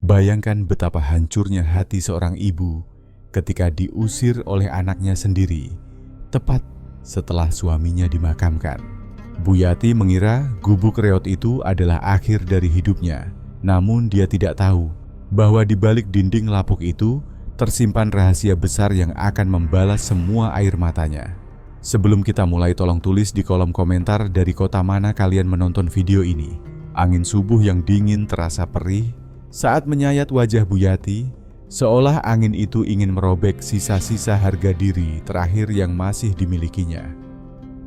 Bayangkan betapa hancurnya hati seorang ibu ketika diusir oleh anaknya sendiri, tepat setelah suaminya dimakamkan. Bu Yati mengira gubuk reot itu adalah akhir dari hidupnya. Namun dia tidak tahu bahwa di balik dinding lapuk itu tersimpan rahasia besar yang akan membalas semua air matanya. Sebelum kita mulai, tolong tulis di kolom komentar dari kota mana kalian menonton video ini. Angin subuh yang dingin terasa perih saat menyayat wajah Bu Yati, seolah angin itu ingin merobek sisa-sisa harga diri terakhir yang masih dimilikinya.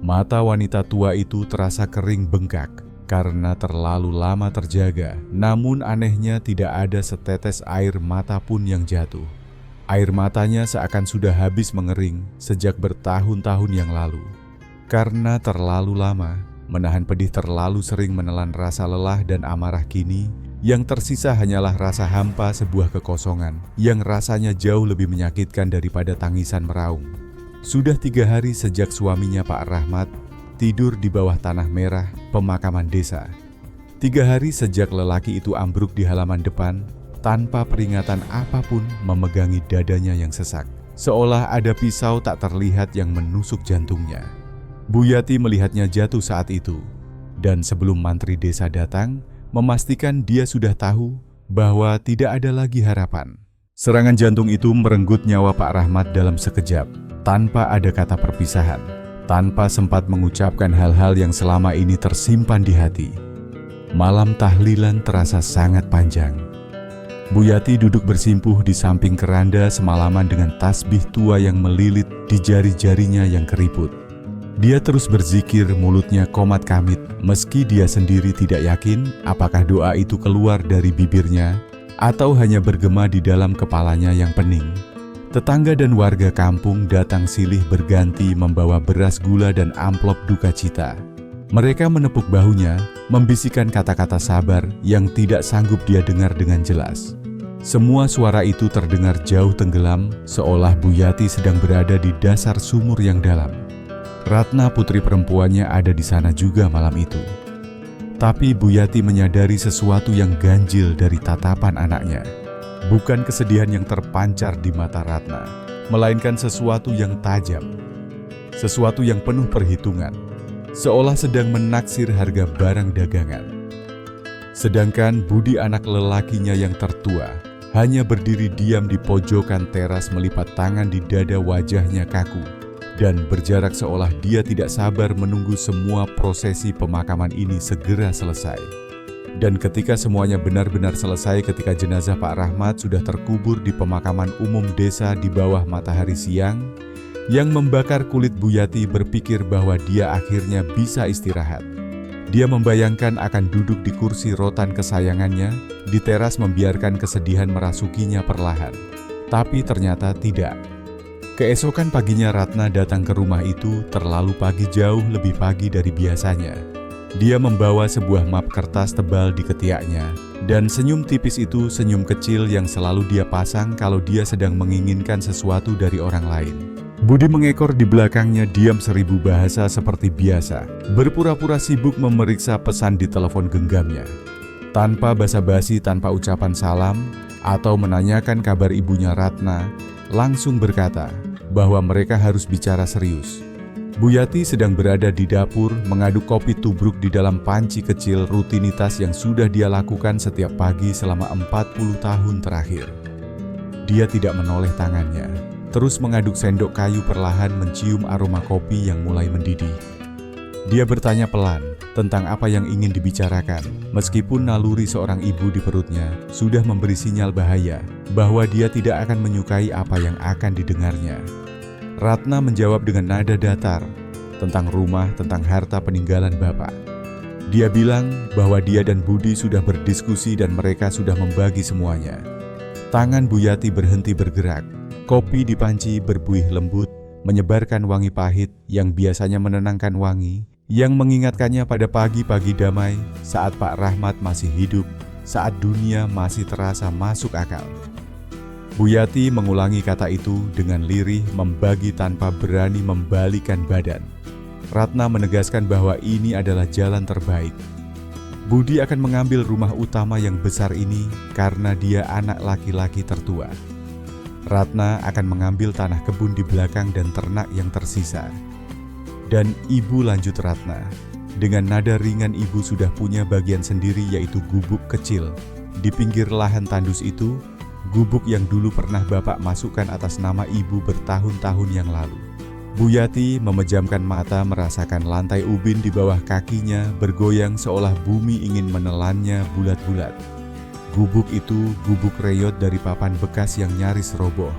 Mata wanita tua itu terasa kering bengkak karena terlalu lama terjaga, namun anehnya tidak ada setetes air mata pun yang jatuh. Air matanya seakan sudah habis mengering sejak bertahun-tahun yang lalu. Karena terlalu lama, menahan pedih terlalu sering menelan rasa lelah dan amarah kini, yang tersisa hanyalah rasa hampa sebuah kekosongan yang rasanya jauh lebih menyakitkan daripada tangisan meraung. Sudah 3 hari sejak suaminya Pak Rahmat tidur di bawah tanah merah pemakaman desa. 3 hari sejak lelaki itu ambruk di halaman depan tanpa peringatan apapun, memegangi dadanya yang sesak, seolah ada pisau tak terlihat yang menusuk jantungnya. Bu Yati melihatnya jatuh saat itu, dan sebelum mantri desa datang, memastikan dia sudah tahu bahwa tidak ada lagi harapan. Serangan jantung itu merenggut nyawa Pak Rahmat dalam sekejap, tanpa ada kata perpisahan, tanpa sempat mengucapkan hal-hal yang selama ini tersimpan di hati. Malam tahlilan terasa sangat panjang. Bu Yati duduk bersimpuh di samping keranda semalaman dengan tasbih tua yang melilit di jari-jarinya yang keriput. Dia terus berzikir, mulutnya komat kamit, meski dia sendiri tidak yakin apakah doa itu keluar dari bibirnya atau hanya bergema di dalam kepalanya yang pening. Tetangga dan warga kampung datang silih berganti membawa beras, gula, dan amplop duka cita. Mereka menepuk bahunya, membisikkan kata-kata sabar yang tidak sanggup dia dengar dengan jelas. Semua suara itu terdengar jauh tenggelam, seolah Bu Yati sedang berada di dasar sumur yang dalam. Ratna, putri perempuannya, ada di sana juga malam itu. Tapi Bu Yati menyadari sesuatu yang ganjil dari tatapan anaknya. Bukan kesedihan yang terpancar di mata Ratna, melainkan sesuatu yang tajam, sesuatu yang penuh perhitungan, seolah sedang menaksir harga barang dagangan. Sedangkan budi anak lelakinya yang tertua hanya berdiri diam di pojokan teras, melipat tangan di dada, wajahnya kaku dan berjarak seolah dia tidak sabar menunggu semua prosesi pemakaman ini segera selesai. Dan ketika semuanya benar-benar selesai, ketika jenazah Pak Rahmat sudah terkubur di pemakaman umum desa di bawah matahari siang yang membakar kulit, Bu Yati berpikir bahwa dia akhirnya bisa istirahat. Dia membayangkan akan duduk di kursi rotan kesayangannya di teras, membiarkan kesedihan merasukinya perlahan. Tapi ternyata tidak. Keesokan paginya Ratna datang ke rumah itu terlalu pagi, jauh lebih pagi dari biasanya. Dia membawa sebuah map kertas tebal di ketiaknya, dan senyum tipis itu senyum kecil yang selalu dia pasang kalau dia sedang menginginkan sesuatu dari orang lain. Budi mengekor di belakangnya diam 1000 bahasa seperti biasa, berpura-pura sibuk memeriksa pesan di telepon genggamnya. Tanpa basa-basi, tanpa ucapan salam, atau menanyakan kabar ibunya, Ratna langsung berkata bahwa mereka harus bicara serius. Bu Yati sedang berada di dapur mengaduk kopi tubruk di dalam panci kecil, rutinitas yang sudah dia lakukan setiap pagi selama 40 tahun terakhir. Dia tidak menoleh tangannya, terus mengaduk sendok kayu, perlahan mencium aroma kopi yang mulai mendidih. Dia bertanya pelan tentang apa yang ingin dibicarakan, meskipun naluri seorang ibu di perutnya sudah memberi sinyal bahaya bahwa dia tidak akan menyukai apa yang akan didengarnya. Ratna menjawab dengan nada datar tentang rumah, tentang harta peninggalan bapak. Dia bilang bahwa dia dan Budi sudah berdiskusi dan mereka sudah membagi semuanya. Tangan Bu Yati berhenti bergerak. Kopi di panci berbuih lembut, menyebarkan wangi pahit yang biasanya menenangkan, wangi yang mengingatkannya pada pagi-pagi damai saat Pak Rahmat masih hidup, saat dunia masih terasa masuk akal. Bu Yati mengulangi kata itu dengan lirih, membagi tanpa berani membalikan badan. Ratna menegaskan bahwa ini adalah jalan terbaik. Budi akan mengambil rumah utama yang besar ini karena dia anak laki-laki tertua. Ratna akan mengambil tanah kebun di belakang dan ternak yang tersisa. Dan ibu lanjut Ratna. Dengan nada ringan ibu sudah punya bagian sendiri yaitu gubuk kecil. Di pinggir lahan tandus itu, gubuk yang dulu pernah bapak masukkan atas nama ibu bertahun-tahun yang lalu. Bu Yati memejamkan mata merasakan lantai ubin di bawah kakinya bergoyang seolah bumi ingin menelannya bulat-bulat. Gubuk itu gubuk reyot dari papan bekas yang nyaris roboh.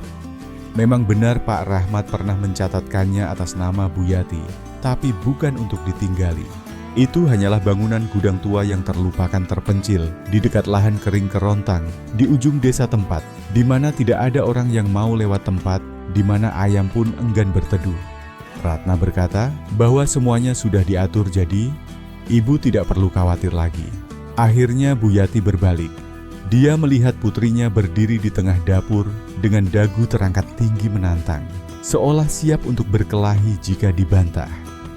Memang benar Pak Rahmat pernah mencatatkannya atas nama Bu Yati, tapi bukan untuk ditinggali. Itu hanyalah bangunan gudang tua yang terlupakan terpencil di dekat lahan kering kerontang di ujung desa tempat, di mana tidak ada orang yang mau lewat tempat, di mana ayam pun enggan berteduh. Ratna berkata bahwa semuanya sudah diatur jadi ibu tidak perlu khawatir lagi. Akhirnya Bu Yati berbalik. Dia melihat putrinya berdiri di tengah dapur dengan dagu terangkat tinggi menantang, seolah siap untuk berkelahi jika dibantah.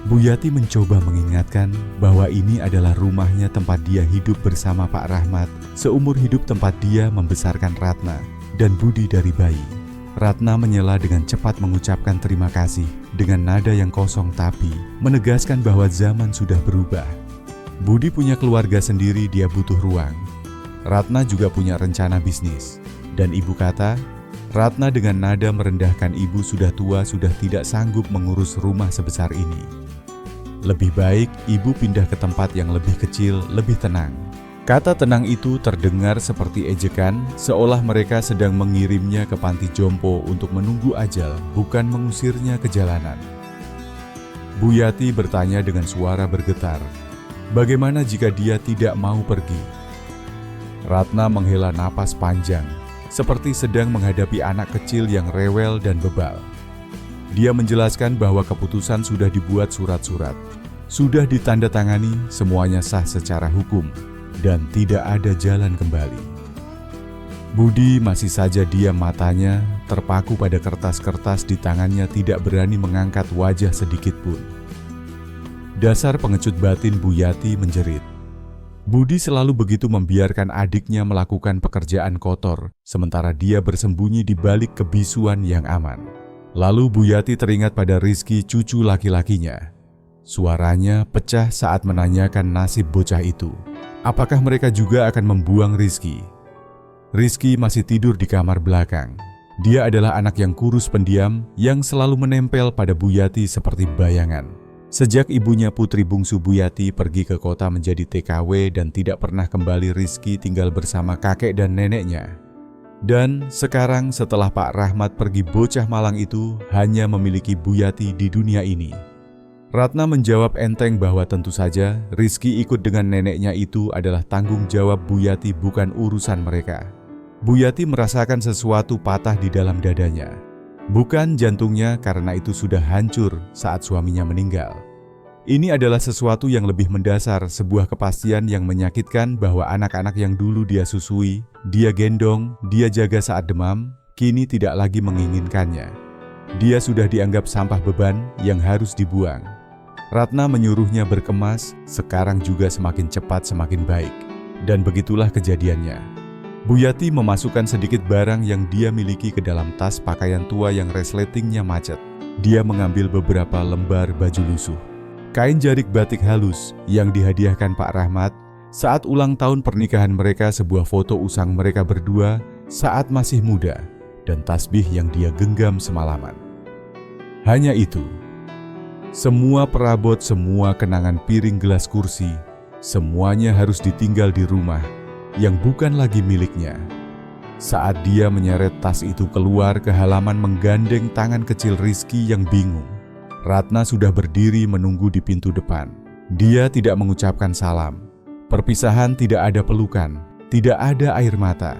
Bu Yati mencoba mengingatkan bahwa ini adalah rumahnya tempat dia hidup bersama Pak Rahmat, seumur hidup tempat dia membesarkan Ratna dan Budi dari bayi. Ratna menyela dengan cepat mengucapkan terima kasih dengan nada yang kosong tapi menegaskan bahwa zaman sudah berubah. Budi punya keluarga sendiri, dia butuh ruang. Ratna juga punya rencana bisnis. Dan ibu kata, Ratna dengan nada merendahkan ibu sudah tua sudah tidak sanggup mengurus rumah sebesar ini. Lebih baik ibu pindah ke tempat yang lebih kecil, lebih tenang. Kata tenang itu terdengar seperti ejekan, seolah mereka sedang mengirimnya ke panti jompo untuk menunggu ajal, bukan mengusirnya ke jalanan. Bu Yati bertanya dengan suara bergetar, bagaimana jika dia tidak mau pergi? Ratna menghela napas panjang, seperti sedang menghadapi anak kecil yang rewel dan bebal. Dia menjelaskan bahwa keputusan sudah dibuat surat-surat, sudah ditandatangani, semuanya sah secara hukum, dan tidak ada jalan kembali. Budi masih saja diam, matanya terpaku pada kertas-kertas di tangannya, tidak berani mengangkat wajah sedikit pun. Dasar pengecut batin, Bu Yati menjerit. Budi selalu begitu membiarkan adiknya melakukan pekerjaan kotor, sementara dia bersembunyi di balik kebisuan yang aman. Lalu Bu Yati teringat pada Rizky, cucu laki-lakinya. Suaranya pecah saat menanyakan nasib bocah itu. Apakah mereka juga akan membuang Rizky? Rizky masih tidur di kamar belakang. Dia adalah anak yang kurus pendiam yang selalu menempel pada Bu Yati seperti bayangan. Sejak ibunya putri bungsu Bu Yati pergi ke kota menjadi TKW dan tidak pernah kembali, Rizky tinggal bersama kakek dan neneknya. Dan sekarang setelah Pak Rahmat pergi, bocah malang itu hanya memiliki Bu Yati di dunia ini. Ratna menjawab enteng bahwa tentu saja Rizky ikut dengan neneknya itu adalah tanggung jawab Bu Yati, bukan urusan mereka. Bu Yati merasakan sesuatu patah di dalam dadanya. Bukan jantungnya, karena itu sudah hancur saat suaminya meninggal. Ini adalah sesuatu yang lebih mendasar, sebuah kepastian yang menyakitkan bahwa anak-anak yang dulu dia susui, dia gendong, dia jaga saat demam, kini tidak lagi menginginkannya. Dia sudah dianggap sampah beban yang harus dibuang. Ratna menyuruhnya berkemas, sekarang juga semakin cepat semakin baik. Dan begitulah kejadiannya. Bu Yati memasukkan sedikit barang yang dia miliki ke dalam tas pakaian tua yang resletingnya macet. Dia mengambil beberapa lembar baju lusuh, kain jarik batik halus yang dihadiahkan Pak Rahmat saat ulang tahun pernikahan mereka, sebuah foto usang mereka berdua saat masih muda, dan tasbih yang dia genggam semalaman. Hanya itu. Semua perabot, semua kenangan piring, gelas, kursi, semuanya harus ditinggal di rumah yang bukan lagi miliknya. Saat dia menyeret tas itu keluar ke halaman menggandeng tangan kecil Rizky yang bingung, Ratna sudah berdiri menunggu di pintu depan. Dia tidak mengucapkan salam. Perpisahan tidak ada pelukan, tidak ada air mata.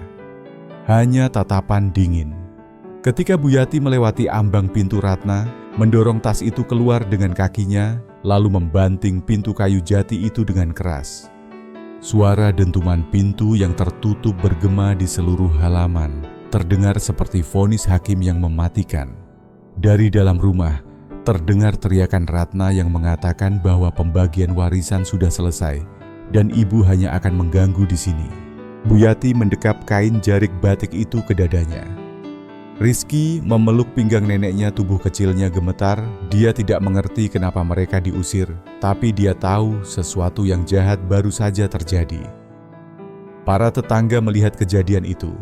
Hanya tatapan dingin. Ketika Bu Yati melewati ambang pintu, Ratna mendorong tas itu keluar dengan kakinya, lalu membanting pintu kayu jati itu dengan keras. Suara dentuman pintu yang tertutup bergema di seluruh halaman, terdengar seperti vonis hakim yang mematikan. Dari dalam rumah, terdengar teriakan Ratna yang mengatakan bahwa pembagian warisan sudah selesai dan ibu hanya akan mengganggu di sini. Buyati mendekap kain jarik batik itu ke dadanya. Rizky memeluk pinggang neneknya, tubuh kecilnya gemetar. Dia tidak mengerti kenapa mereka diusir, tapi dia tahu sesuatu yang jahat baru saja terjadi. Para tetangga melihat kejadian itu.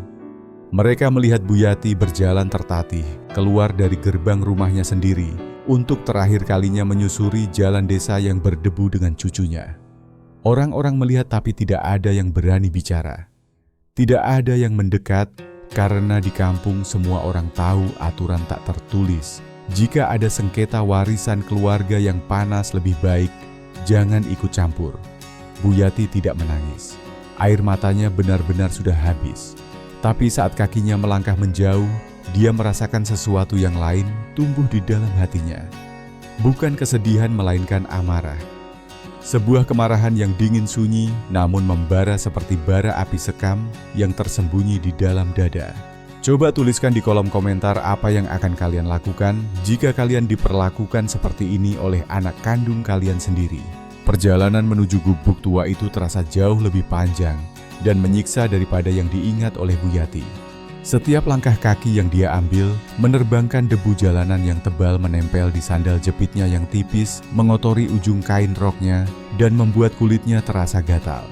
Mereka melihat Buyati berjalan tertatih keluar dari gerbang rumahnya sendiri untuk terakhir kalinya menyusuri jalan desa yang berdebu dengan cucunya. Orang-orang melihat tapi tidak ada yang berani bicara. Tidak ada yang mendekat karena di kampung semua orang tahu aturan tak tertulis. Jika ada sengketa warisan keluarga yang panas, lebih baik jangan ikut campur. Buyati tidak menangis. Air matanya benar-benar sudah habis. Tapi saat kakinya melangkah menjauh, dia merasakan sesuatu yang lain tumbuh di dalam hatinya. Bukan kesedihan melainkan amarah. Sebuah kemarahan yang dingin sunyi namun membara seperti bara api sekam yang tersembunyi di dalam dada. Coba tuliskan di kolom komentar apa yang akan kalian lakukan jika kalian diperlakukan seperti ini oleh anak kandung kalian sendiri. Perjalanan menuju gubuk tua itu terasa jauh lebih panjang dan menyiksa daripada yang diingat oleh Buyati. Setiap langkah kaki yang dia ambil menerbangkan debu jalanan yang tebal menempel di sandal jepitnya yang tipis, mengotori ujung kain roknya, dan membuat kulitnya terasa gatal.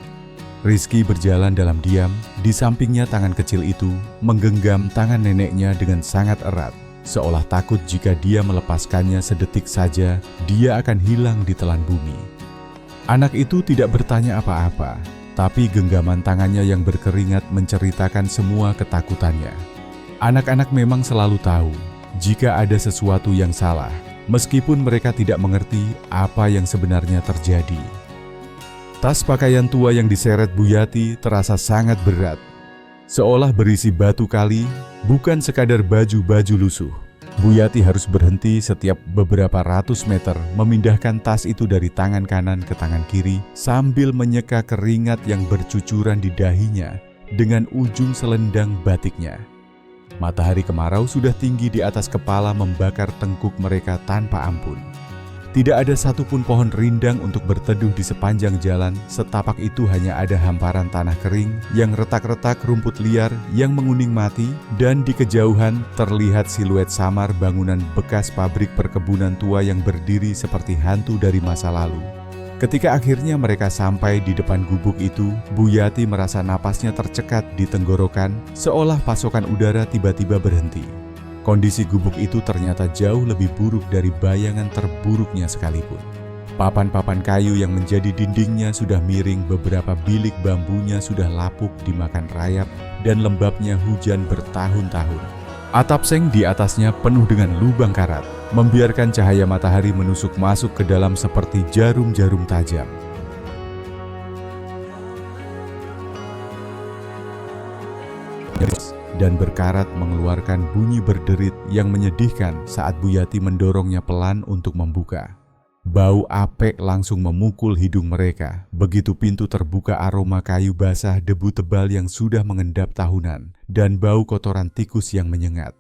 Rizky berjalan dalam diam, di sampingnya tangan kecil itu menggenggam tangan neneknya dengan sangat erat, seolah takut jika dia melepaskannya sedetik saja, dia akan hilang di telan bumi. Anak itu tidak bertanya apa-apa. Tapi genggaman tangannya yang berkeringat menceritakan semua ketakutannya. Anak-anak memang selalu tahu jika ada sesuatu yang salah, meskipun mereka tidak mengerti apa yang sebenarnya terjadi. Tas pakaian tua yang diseret Buyati terasa sangat berat, seolah berisi batu kali, bukan sekadar baju-baju lusuh. Buyati harus berhenti setiap beberapa ratus meter memindahkan tas itu dari tangan kanan ke tangan kiri sambil menyeka keringat yang bercucuran di dahinya dengan ujung selendang batiknya. Matahari kemarau sudah tinggi di atas kepala membakar tengkuk mereka tanpa ampun. Tidak ada satupun pohon rindang untuk berteduh di sepanjang jalan, setapak itu hanya ada hamparan tanah kering yang retak-retak rumput liar yang menguning mati, dan di kejauhan terlihat siluet samar bangunan bekas pabrik perkebunan tua yang berdiri seperti hantu dari masa lalu. Ketika akhirnya mereka sampai di depan gubuk itu, Buyati merasa napasnya tercekat di tenggorokan, seolah pasokan udara tiba-tiba berhenti. Kondisi gubuk itu ternyata jauh lebih buruk dari bayangan terburuknya sekalipun. Papan-papan kayu yang menjadi dindingnya sudah miring, beberapa bilik bambunya sudah lapuk dimakan rayap, dan lembabnya hujan bertahun-tahun. Atap seng di atasnya penuh dengan lubang karat, membiarkan cahaya matahari menusuk masuk ke dalam seperti jarum-jarum tajam. Dan berkarat mengeluarkan bunyi berderit yang menyedihkan saat Buyati mendorongnya pelan untuk membuka. Bau apek langsung memukul hidung mereka. Begitu pintu terbuka, aroma kayu basah, debu tebal yang sudah mengendap tahunan, dan bau kotoran tikus yang menyengat.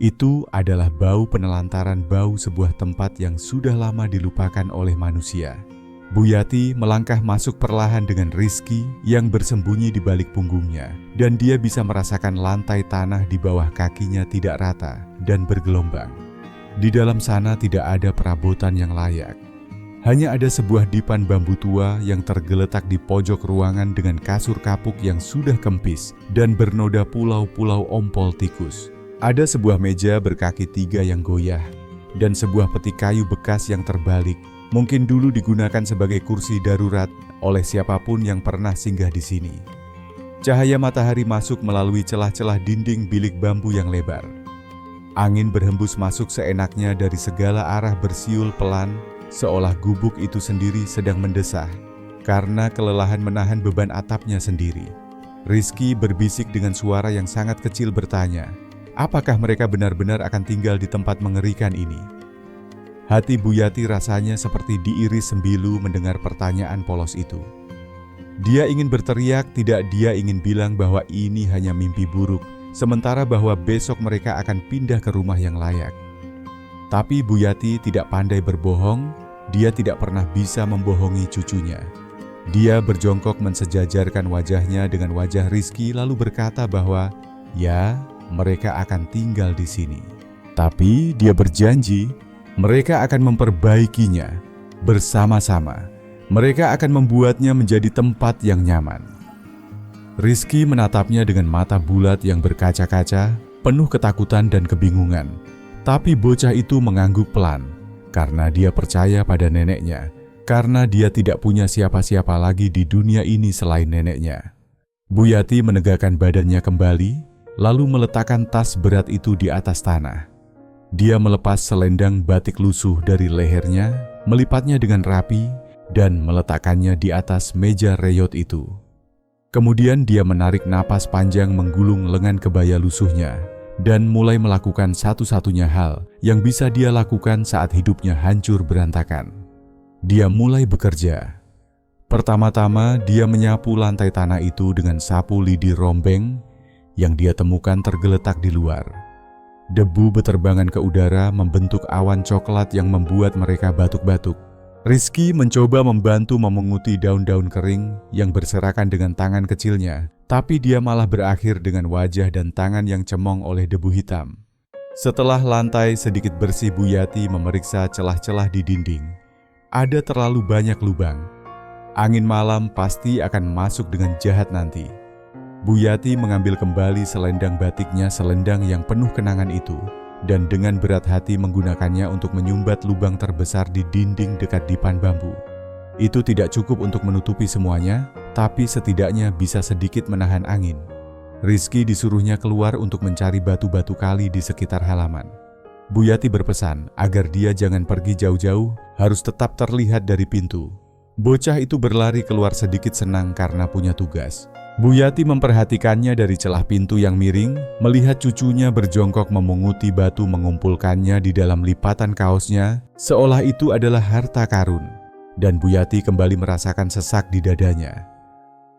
Itu adalah bau penelantaran, bau sebuah tempat yang sudah lama dilupakan oleh manusia. Buyati melangkah masuk perlahan dengan Rizky yang bersembunyi di balik punggungnya, dan dia bisa merasakan lantai tanah di bawah kakinya tidak rata dan bergelombang. Di dalam sana tidak ada perabotan yang layak. Hanya ada sebuah dipan bambu tua yang tergeletak di pojok ruangan dengan kasur kapuk yang sudah kempis dan bernoda pulau-pulau ompol tikus. Ada sebuah meja berkaki tiga yang goyah, dan sebuah peti kayu bekas yang terbalik. Mungkin dulu digunakan sebagai kursi darurat oleh siapapun yang pernah singgah di sini. Cahaya matahari masuk melalui celah-celah dinding bilik bambu yang lebar. Angin berhembus masuk seenaknya dari segala arah bersiul pelan, seolah gubuk itu sendiri sedang mendesah karena kelelahan menahan beban atapnya sendiri. Rizky berbisik dengan suara yang sangat kecil bertanya, apakah mereka benar-benar akan tinggal di tempat mengerikan ini? Hati Buyati rasanya seperti diiris sembilu mendengar pertanyaan polos itu. Dia ingin berteriak, tidak, dia ingin bilang bahwa ini hanya mimpi buruk, sementara bahwa besok mereka akan pindah ke rumah yang layak. Tapi Buyati tidak pandai berbohong, dia tidak pernah bisa membohongi cucunya. Dia berjongkok mensejajarkan wajahnya dengan wajah Rizky lalu berkata bahwa, ya, mereka akan tinggal di sini. Tapi dia berjanji mereka akan memperbaikinya bersama-sama. Mereka akan membuatnya menjadi tempat yang nyaman. Rizky menatapnya dengan mata bulat yang berkaca-kaca, penuh ketakutan dan kebingungan. Tapi bocah itu mengangguk pelan, karena dia percaya pada neneknya, karena dia tidak punya siapa-siapa lagi di dunia ini selain neneknya. Buyati menegakkan badannya kembali, lalu meletakkan tas berat itu di atas tanah. Dia melepas selendang batik lusuh dari lehernya, melipatnya dengan rapi, dan meletakkannya di atas meja reyot itu. Kemudian dia menarik napas panjang menggulung lengan kebaya lusuhnya dan mulai melakukan satu-satunya hal yang bisa dia lakukan saat hidupnya hancur berantakan. Dia mulai bekerja. Pertama-tama dia menyapu lantai tanah itu dengan sapu lidi rombeng yang dia temukan tergeletak di luar. Debu beterbangan ke udara membentuk awan coklat yang membuat mereka batuk-batuk. Rizky mencoba membantu memunguti daun-daun kering yang berserakan dengan tangan kecilnya, tapi dia malah berakhir dengan wajah dan tangan yang cemong oleh debu hitam. Setelah lantai sedikit bersih, Buyati memeriksa celah-celah di dinding. Ada terlalu banyak lubang. Angin malam pasti akan masuk dengan jahat nanti. Buyati mengambil kembali selendang batiknya, selendang yang penuh kenangan itu, dan dengan berat hati menggunakannya untuk menyumbat lubang terbesar di dinding dekat dipan bambu. Itu tidak cukup untuk menutupi semuanya, tapi setidaknya bisa sedikit menahan angin. Rizky disuruhnya keluar untuk mencari batu-batu kali di sekitar halaman. Buyati berpesan agar dia jangan pergi jauh-jauh, harus tetap terlihat dari pintu. Bocah itu berlari keluar sedikit senang karena punya tugas. Buyati memperhatikannya dari celah pintu yang miring, melihat cucunya berjongkok memunguti batu mengumpulkannya di dalam lipatan kaosnya, seolah itu adalah harta karun. Dan Buyati kembali merasakan sesak di dadanya.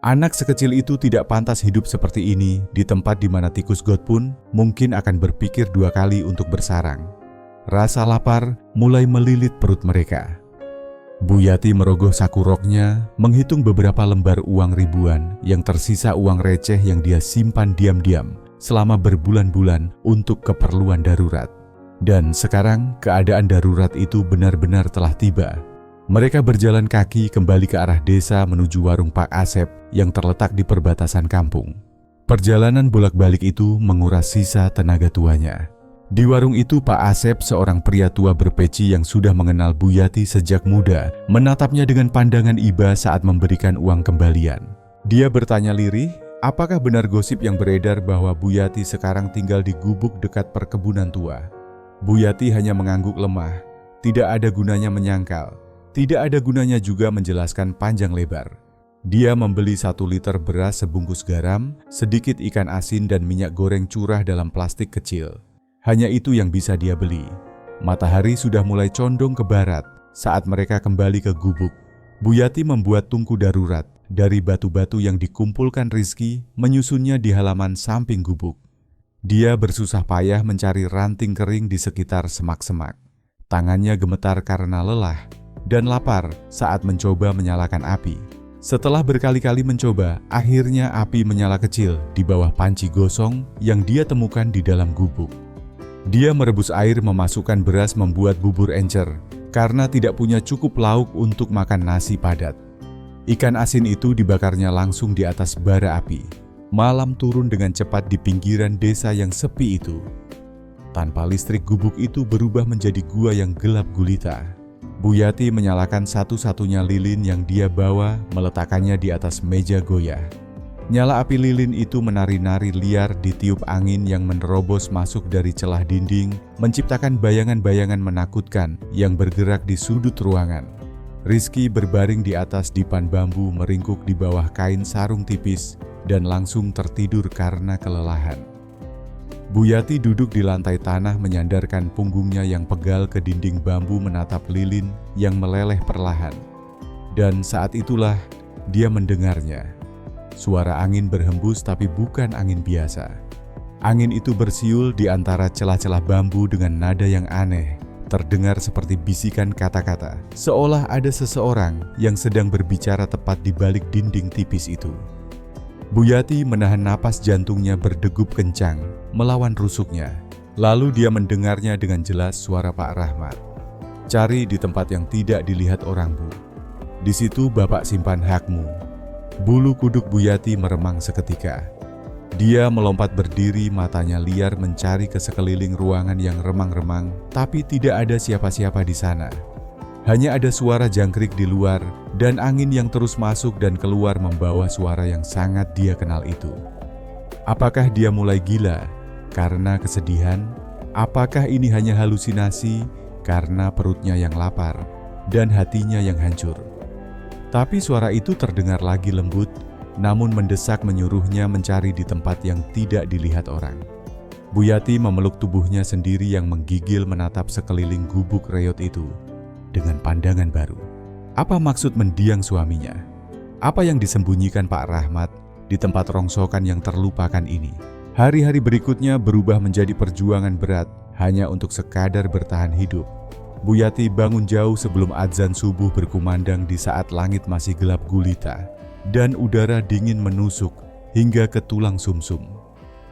Anak sekecil itu tidak pantas hidup seperti ini di tempat di mana tikus got pun mungkin akan berpikir dua kali untuk bersarang. Rasa lapar mulai melilit perut mereka. Buyati merogoh saku roknya, menghitung beberapa lembar uang ribuan yang tersisa uang receh yang dia simpan diam-diam selama berbulan-bulan untuk keperluan darurat. Dan sekarang keadaan darurat itu benar-benar telah tiba. Mereka berjalan kaki kembali ke arah desa menuju warung Pak Asep yang terletak di perbatasan kampung. Perjalanan bolak-balik itu menguras sisa tenaga tuanya. Di warung itu Pak Asep, seorang pria tua berpeci yang sudah mengenal Buyati sejak muda, menatapnya dengan pandangan iba saat memberikan uang kembalian. Dia bertanya lirih, apakah benar gosip yang beredar bahwa Buyati sekarang tinggal di gubuk dekat perkebunan tua? Buyati hanya mengangguk lemah. Tidak ada gunanya menyangkal. Tidak ada gunanya juga menjelaskan panjang lebar. Dia membeli 1 liter beras, sebungkus garam, sedikit ikan asin dan minyak goreng curah dalam plastik kecil. Hanya itu yang bisa dia beli. Matahari sudah mulai condong ke barat saat mereka kembali ke gubuk. Buyati membuat tungku darurat dari batu-batu yang dikumpulkan Rizky, menyusunnya di halaman samping gubuk. Dia bersusah payah mencari ranting kering di sekitar semak-semak. Tangannya gemetar karena lelah dan lapar saat mencoba menyalakan api. Setelah berkali-kali mencoba, akhirnya api menyala kecil di bawah panci gosong yang dia temukan di dalam gubuk. Dia merebus air, memasukkan beras, membuat bubur encer karena tidak punya cukup lauk untuk makan nasi padat. Ikan asin itu dibakarnya langsung di atas bara api. Malam turun dengan cepat di pinggiran desa yang sepi itu. Tanpa listrik, gubuk itu berubah menjadi gua yang gelap gulita. Buyati menyalakan satu-satunya lilin yang dia bawa, meletakkannya di atas meja goyah. Nyala api lilin itu menari-nari liar ditiup angin yang menerobos masuk dari celah dinding, menciptakan bayangan-bayangan menakutkan yang bergerak di sudut ruangan. Rizky berbaring di atas dipan bambu, meringkuk di bawah kain sarung tipis dan langsung tertidur karena kelelahan. Buyati duduk di lantai tanah, menyandarkan punggungnya yang pegal ke dinding bambu, menatap lilin yang meleleh perlahan. Dan saat itulah dia mendengarnya. Suara angin berhembus, tapi bukan angin biasa. Angin itu bersiul di antara celah-celah bambu dengan nada yang aneh, terdengar seperti bisikan kata-kata, seolah ada seseorang yang sedang berbicara tepat di balik dinding tipis itu. Bu Yati menahan napas jantungnya berdegup kencang melawan rusuknya. Lalu dia mendengarnya dengan jelas suara Pak Rahmat. "Cari di tempat yang tidak dilihat orang, Bu. Di situ Bapak simpan hakmu." Bulu kuduk Bu Yati meremang seketika. Dia melompat berdiri, matanya liar mencari ke sekeliling ruangan yang remang-remang, tapi tidak ada siapa-siapa di sana. Hanya ada suara jangkrik di luar dan angin yang terus masuk dan keluar membawa suara yang sangat dia kenal itu. Apakah dia mulai gila karena kesedihan? Apakah ini hanya halusinasi karena perutnya yang lapar dan hatinya yang hancur? Tapi suara itu terdengar lagi lembut, namun mendesak menyuruhnya mencari di tempat yang tidak dilihat orang. Bu Yati memeluk tubuhnya sendiri yang menggigil menatap sekeliling gubuk reot itu dengan pandangan baru. Apa maksud mendiang suaminya? Apa yang disembunyikan Pak Rahmat di tempat rongsokan yang terlupakan ini? Hari-hari berikutnya berubah menjadi perjuangan berat hanya untuk sekadar bertahan hidup. Bu Yati bangun jauh sebelum adzan subuh berkumandang di saat langit masih gelap gulita dan udara dingin menusuk hingga ke tulang sumsum.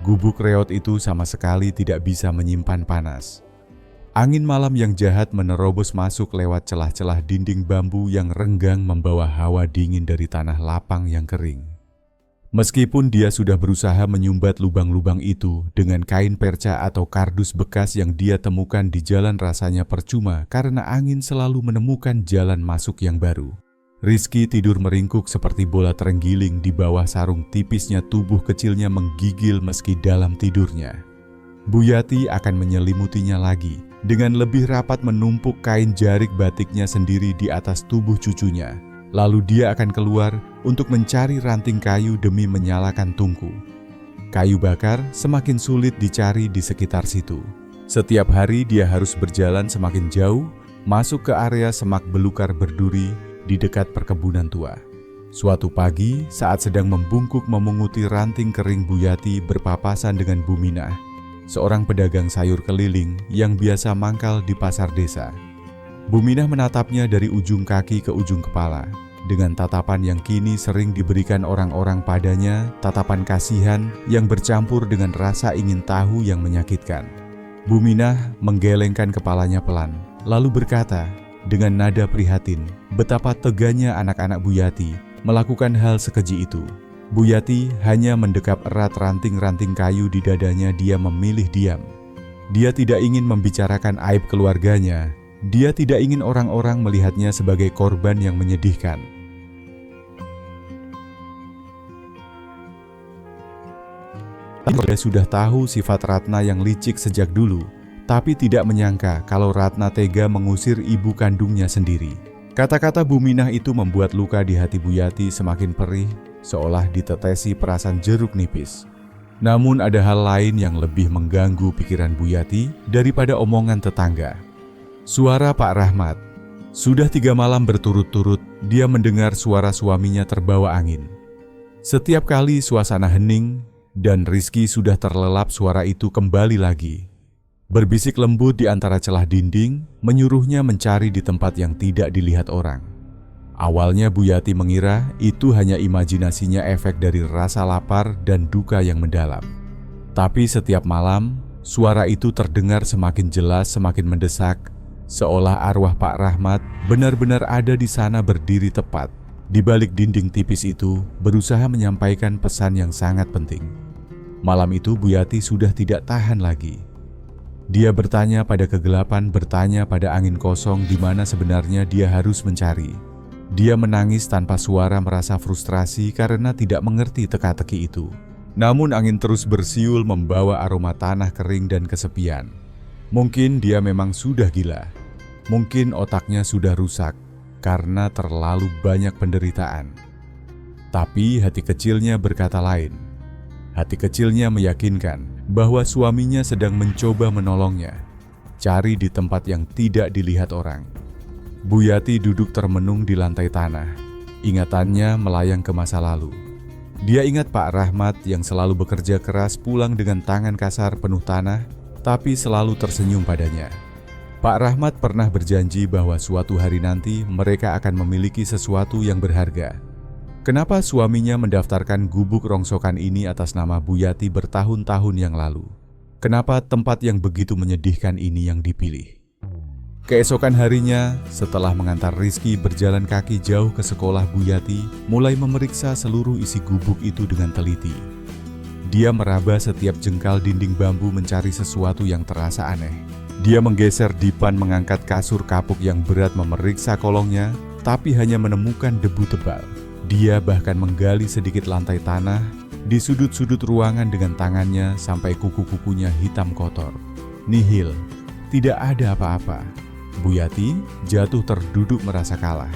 Gubuk reot itu sama sekali tidak bisa menyimpan panas. Angin malam yang jahat menerobos masuk lewat celah-celah dinding bambu yang renggang membawa hawa dingin dari tanah lapang yang kering. Meskipun dia sudah berusaha menyumbat lubang-lubang itu dengan kain perca atau kardus bekas yang dia temukan di jalan, rasanya percuma karena angin selalu menemukan jalan masuk yang baru. Rizky tidur meringkuk seperti bola terenggiling di bawah sarung tipisnya. Tubuh kecilnya menggigil meski dalam tidurnya. Bu Yati akan menyelimutinya lagi dengan lebih rapat, menumpuk kain jarik batiknya sendiri di atas tubuh cucunya. Lalu dia akan keluar untuk mencari ranting kayu demi menyalakan tungku. Kayu bakar semakin sulit dicari di sekitar situ. Setiap hari dia harus berjalan semakin jauh, masuk ke area semak belukar berduri di dekat perkebunan tua. Suatu pagi, saat sedang membungkuk memunguti ranting kering, Bu Yati berpapasan dengan Bu Minah, seorang pedagang sayur keliling yang biasa mangkal di pasar desa. Bu Minah menatapnya dari ujung kaki ke ujung kepala, dengan tatapan yang kini sering diberikan orang-orang padanya, tatapan kasihan yang bercampur dengan rasa ingin tahu yang menyakitkan. Bu Minah menggelengkan kepalanya pelan, lalu berkata dengan nada prihatin betapa teganya anak-anak Bu Yati melakukan hal sekeji itu. Bu Yati hanya mendekap erat ranting-ranting kayu di dadanya. Dia memilih diam. Dia tidak ingin membicarakan aib keluarganya. Dia tidak ingin orang-orang melihatnya sebagai korban yang menyedihkan. Dia sudah tahu sifat Ratna yang licik sejak dulu, tapi tidak menyangka kalau Ratna tega mengusir ibu kandungnya sendiri. Kata-kata Bu Minah itu membuat luka di hati Bu Yati semakin perih, seolah ditetesi perasan jeruk nipis. Namun ada hal lain yang lebih mengganggu pikiran Bu Yati daripada omongan tetangga. Suara Pak Rahmat. Sudah 3 malam berturut-turut dia mendengar suara suaminya terbawa angin. Setiap kali suasana hening dan Rizky sudah terlelap, suara itu kembali lagi. Berbisik lembut di antara celah dinding, menyuruhnya mencari di tempat yang tidak dilihat orang. Awalnya Bu Yati mengira itu hanya imajinasinya, efek dari rasa lapar dan duka yang mendalam. Tapi setiap malam, suara itu terdengar semakin jelas, semakin mendesak, seolah arwah Pak Rahmat benar-benar ada di sana, berdiri tepat di balik dinding tipis itu, berusaha menyampaikan pesan yang sangat penting. Malam itu Bu Yati sudah tidak tahan lagi. Dia bertanya pada kegelapan, bertanya pada angin kosong di mana sebenarnya dia harus mencari. Dia menangis tanpa suara, merasa frustrasi karena tidak mengerti teka-teki itu. Namun angin terus bersiul membawa aroma tanah kering dan kesepian. Mungkin dia memang sudah gila. Mungkin otaknya sudah rusak karena terlalu banyak penderitaan. Tapi hati kecilnya berkata lain. Hati kecilnya meyakinkan bahwa suaminya sedang mencoba menolongnya. Cari di tempat yang tidak dilihat orang. Bu Yati duduk termenung di lantai tanah. Ingatannya melayang ke masa lalu. Dia ingat Pak Rahmat yang selalu bekerja keras, pulang dengan tangan kasar penuh tanah, tapi selalu tersenyum padanya. Pak Rahmat pernah berjanji bahwa suatu hari nanti mereka akan memiliki sesuatu yang berharga. Kenapa suaminya mendaftarkan gubuk rongsokan ini atas nama Bu Yati bertahun-tahun yang lalu? Kenapa tempat yang begitu menyedihkan ini yang dipilih? Keesokan harinya, setelah mengantar Rizky berjalan kaki jauh ke sekolah, Bu Yati mulai memeriksa seluruh isi gubuk itu dengan teliti. Dia meraba setiap jengkal dinding bambu mencari sesuatu yang terasa aneh. Dia menggeser dipan, mengangkat kasur kapuk yang berat, memeriksa kolongnya, tapi hanya menemukan debu tebal. Dia bahkan menggali sedikit lantai tanah di sudut-sudut ruangan dengan tangannya sampai kuku-kukunya hitam kotor. Nihil, tidak ada apa-apa. Bu Yati jatuh terduduk merasa kalah.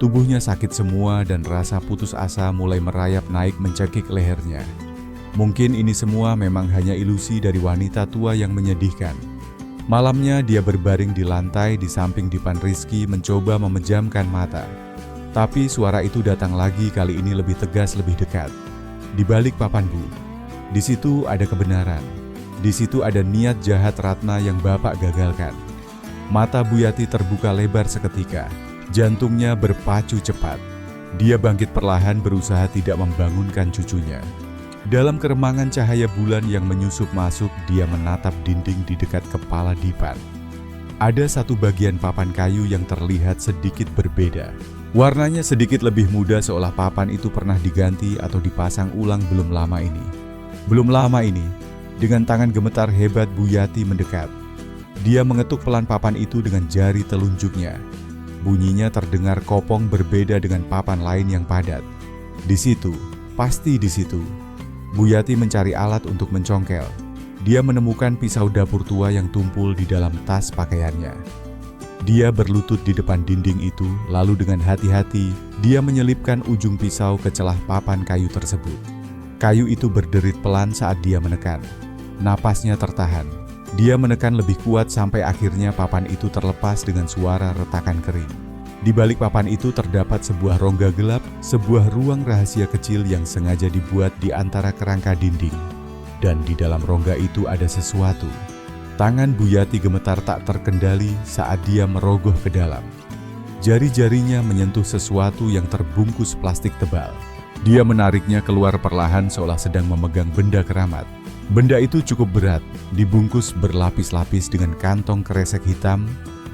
Tubuhnya sakit semua dan rasa putus asa mulai merayap naik mencekik lehernya. Mungkin ini semua memang hanya ilusi dari wanita tua yang menyedihkan. Malamnya dia berbaring di lantai di samping dipan Rizky, mencoba memejamkan mata. Tapi suara itu datang lagi, kali ini lebih tegas, lebih dekat. Di balik papan Bu, di situ ada kebenaran. Di situ ada niat jahat Ratna yang Bapak gagalkan. Mata Bu Yati terbuka lebar seketika. Jantungnya berpacu cepat. Dia bangkit perlahan, berusaha tidak membangunkan cucunya. Dalam keremangan cahaya bulan yang menyusup masuk, dia menatap dinding di dekat kepala dipan. Ada satu bagian papan kayu yang terlihat sedikit berbeda. Warnanya sedikit lebih muda, seolah papan itu pernah diganti atau dipasang ulang belum lama ini. Belum lama ini, dengan tangan gemetar hebat Bu Yati mendekat. Dia mengetuk pelan papan itu dengan jari telunjuknya. Bunyinya terdengar kopong, berbeda dengan papan lain yang padat. Di situ, pasti di situ, Bu Yati mencari alat untuk mencongkel. Dia menemukan pisau dapur tua yang tumpul di dalam tas pakaiannya. Dia berlutut di depan dinding itu, lalu dengan hati-hati dia menyelipkan ujung pisau ke celah papan kayu tersebut. Kayu itu berderit pelan saat dia menekan. Napasnya tertahan. Dia menekan lebih kuat sampai akhirnya papan itu terlepas dengan suara retakan kering. Di balik papan itu terdapat sebuah rongga gelap, sebuah ruang rahasia kecil yang sengaja dibuat di antara kerangka dinding. Dan di dalam rongga itu ada sesuatu. Tangan Bu Yati gemetar tak terkendali saat dia merogoh ke dalam. Jari-jarinya menyentuh sesuatu yang terbungkus plastik tebal. Dia menariknya keluar perlahan seolah sedang memegang benda keramat. Benda itu cukup berat, dibungkus berlapis-lapis dengan kantong kresek hitam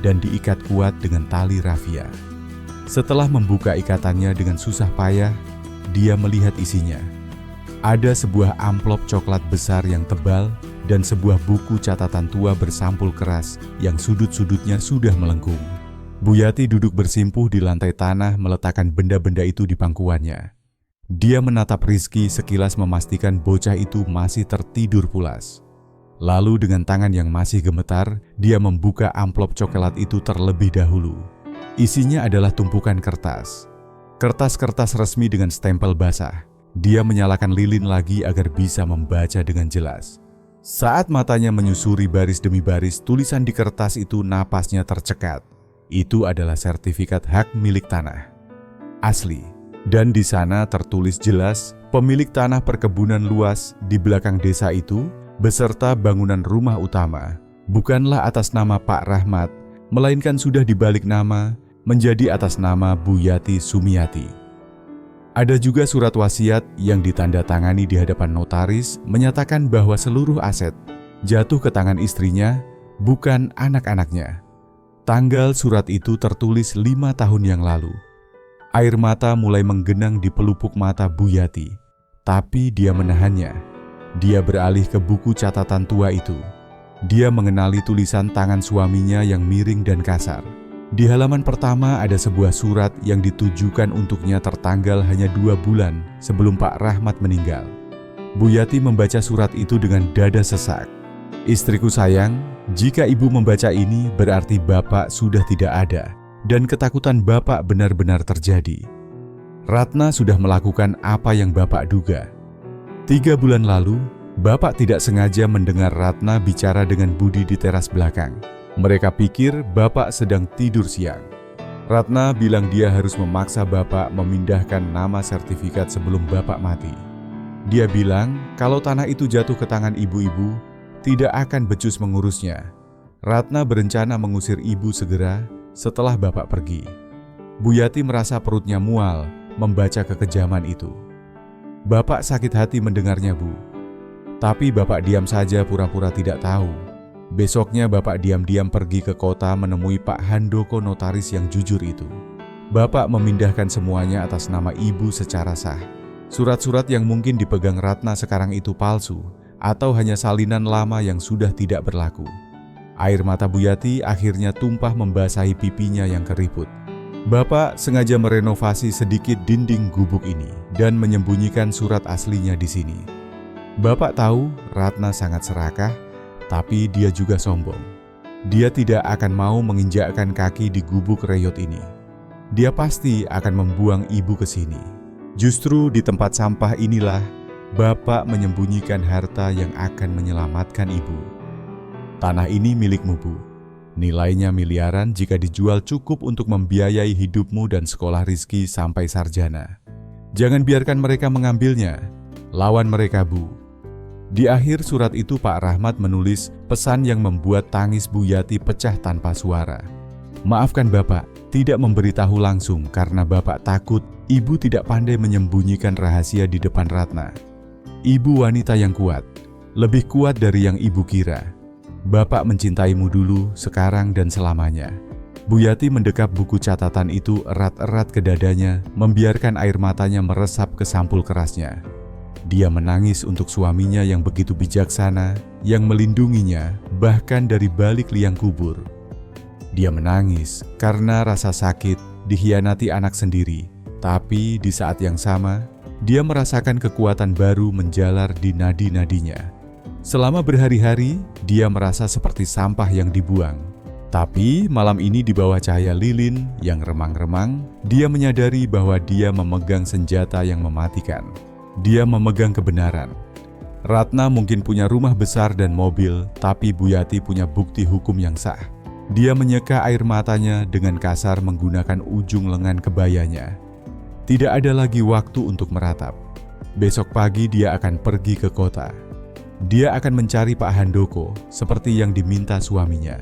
dan diikat kuat dengan tali rafia. Setelah membuka ikatannya dengan susah payah, dia melihat isinya. Ada sebuah amplop coklat besar yang tebal dan sebuah buku catatan tua bersampul keras yang sudut-sudutnya sudah melengkung. Bu Yati duduk bersimpuh di lantai tanah, meletakkan benda-benda itu di pangkuannya. Dia menatap Rizky, sekilas memastikan bocah itu masih tertidur pulas. Lalu dengan tangan yang masih gemetar, dia membuka amplop coklat itu terlebih dahulu. Isinya adalah tumpukan kertas. Kertas-kertas resmi dengan stempel basah. Dia menyalakan lilin lagi agar bisa membaca dengan jelas. Saat matanya menyusuri baris demi baris tulisan di kertas itu, napasnya tercekat. Itu adalah sertifikat hak milik tanah. Asli. Dan di sana tertulis jelas, pemilik tanah perkebunan luas di belakang desa itu beserta bangunan rumah utama bukanlah atas nama Pak Rahmat, melainkan sudah dibalik nama menjadi atas nama Bu Yati Sumiati. Ada juga surat wasiat yang ditandatangani di hadapan notaris menyatakan bahwa seluruh aset jatuh ke tangan istrinya, bukan anak-anaknya. Tanggal surat itu tertulis 5 tahun yang lalu. Air mata mulai menggenang di pelupuk mata Bu Yati, tapi dia menahannya. Dia beralih ke buku catatan tua itu. Dia mengenali tulisan tangan suaminya yang miring dan kasar. Di halaman pertama ada sebuah surat yang ditujukan untuknya tertanggal hanya 2 bulan sebelum Pak Rahmat meninggal. Bu Yati membaca surat itu dengan dada sesak. "Istriku sayang, jika ibu membaca ini berarti Bapak sudah tidak ada dan ketakutan Bapak benar-benar terjadi. Ratna sudah melakukan apa yang Bapak duga. 3 bulan lalu, Bapak tidak sengaja mendengar Ratna bicara dengan Budi di teras belakang. Mereka pikir Bapak sedang tidur siang. Ratna bilang dia harus memaksa Bapak memindahkan nama sertifikat sebelum Bapak mati. Dia bilang kalau tanah itu jatuh ke tangan ibu-ibu, tidak akan becus mengurusnya. Ratna berencana mengusir ibu segera setelah bapak pergi. Buyati merasa perutnya mual membaca kekejaman itu. Bapak sakit hati mendengarnya, Bu. Tapi bapak diam saja pura-pura tidak tahu. Besoknya bapak diam-diam pergi ke kota menemui Pak Handoko notaris yang jujur itu. Bapak memindahkan semuanya atas nama ibu secara sah. Surat-surat yang mungkin dipegang Ratna sekarang itu palsu atau hanya salinan lama yang sudah tidak berlaku. Air mata Buyati akhirnya tumpah membasahi pipinya yang keriput. Bapak sengaja merenovasi sedikit dinding gubuk ini dan menyembunyikan surat aslinya di sini. Bapak tahu Ratna sangat serakah, tapi dia juga sombong. Dia tidak akan mau menginjakkan kaki di gubuk reyot ini. Dia pasti akan membuang ibu ke sini. Justru di tempat sampah inilah Bapak menyembunyikan harta yang akan menyelamatkan ibu. Tanah ini milikmu, Bu. Nilainya miliaran jika dijual cukup untuk membiayai hidupmu dan sekolah Rizky sampai sarjana. Jangan biarkan mereka mengambilnya. Lawan mereka, Bu. Di akhir surat itu Pak Rahmat menulis pesan yang membuat tangis Buyati pecah tanpa suara. Maafkan Bapak, tidak memberitahu langsung karena Bapak takut ibu tidak pandai menyembunyikan rahasia di depan Ratna. Ibu wanita yang kuat, lebih kuat dari yang ibu kira. Bapak mencintaimu dulu, sekarang dan selamanya. Buyati mendekap buku catatan itu erat-erat ke dadanya, membiarkan air matanya meresap ke sampul kerasnya. Dia menangis untuk suaminya yang begitu bijaksana, yang melindunginya bahkan dari balik liang kubur. Dia menangis karena rasa sakit dikhianati anak sendiri, tapi di saat yang sama, dia merasakan kekuatan baru menjalar di nadi-nadinya. Selama berhari-hari, dia merasa seperti sampah yang dibuang. Tapi malam ini di bawah cahaya lilin yang remang-remang, dia menyadari bahwa dia memegang senjata yang mematikan. Dia memegang kebenaran. Ratna mungkin punya rumah besar dan mobil, tapi Buyati punya bukti hukum yang sah. Dia menyeka air matanya dengan kasar menggunakan ujung lengan kebayanya. Tidak ada lagi waktu untuk meratap. Besok pagi dia akan pergi ke kota. Dia akan mencari Pak Handoko seperti yang diminta suaminya.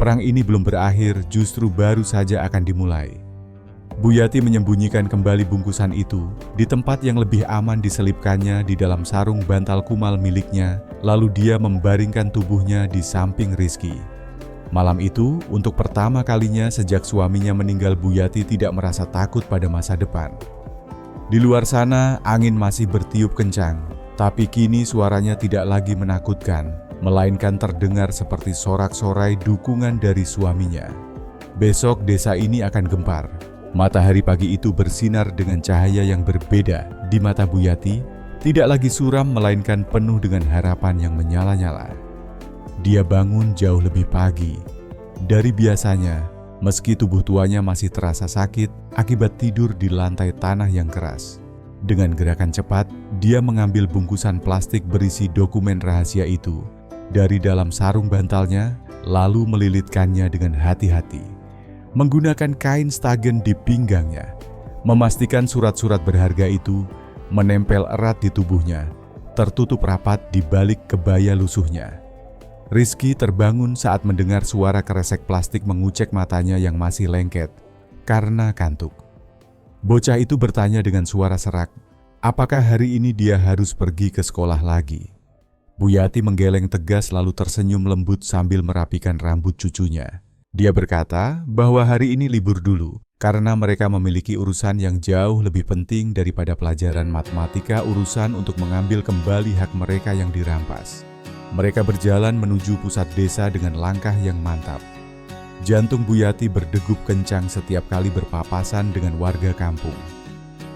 Perang ini belum berakhir, justru baru saja akan dimulai. Buyati menyembunyikan kembali bungkusan itu di tempat yang lebih aman, diselipkannya di dalam sarung bantal kumal miliknya, lalu dia membaringkan tubuhnya di samping Rizky. Malam itu, untuk pertama kalinya sejak suaminya meninggal, Buyati tidak merasa takut pada masa depan. Di luar sana, angin masih bertiup kencang. Tapi kini suaranya tidak lagi menakutkan, melainkan terdengar seperti sorak-sorai dukungan dari suaminya. Besok desa ini akan gempar. Matahari pagi itu bersinar dengan cahaya yang berbeda di mata Buyati, tidak lagi suram melainkan penuh dengan harapan yang menyala-nyala. Dia bangun jauh lebih pagi dari biasanya, meski tubuh tuanya masih terasa sakit akibat tidur di lantai tanah yang keras. Dengan gerakan cepat, dia mengambil bungkusan plastik berisi dokumen rahasia itu dari dalam sarung bantalnya, lalu melilitkannya dengan hati-hati. Menggunakan kain stagen di pinggangnya, memastikan surat-surat berharga itu menempel erat di tubuhnya, tertutup rapat di balik kebaya lusuhnya. Rizky terbangun saat mendengar suara kresek plastik mengucek matanya yang masih lengket karena kantuk. Bocah itu bertanya dengan suara serak, apakah hari ini dia harus pergi ke sekolah lagi? Buyati menggeleng tegas lalu tersenyum lembut sambil merapikan rambut cucunya. Dia berkata bahwa hari ini libur dulu karena mereka memiliki urusan yang jauh lebih penting daripada pelajaran matematika, urusan untuk mengambil kembali hak mereka yang dirampas. Mereka berjalan menuju pusat desa dengan langkah yang mantap. Jantung Buyati berdegup kencang setiap kali berpapasan dengan warga kampung.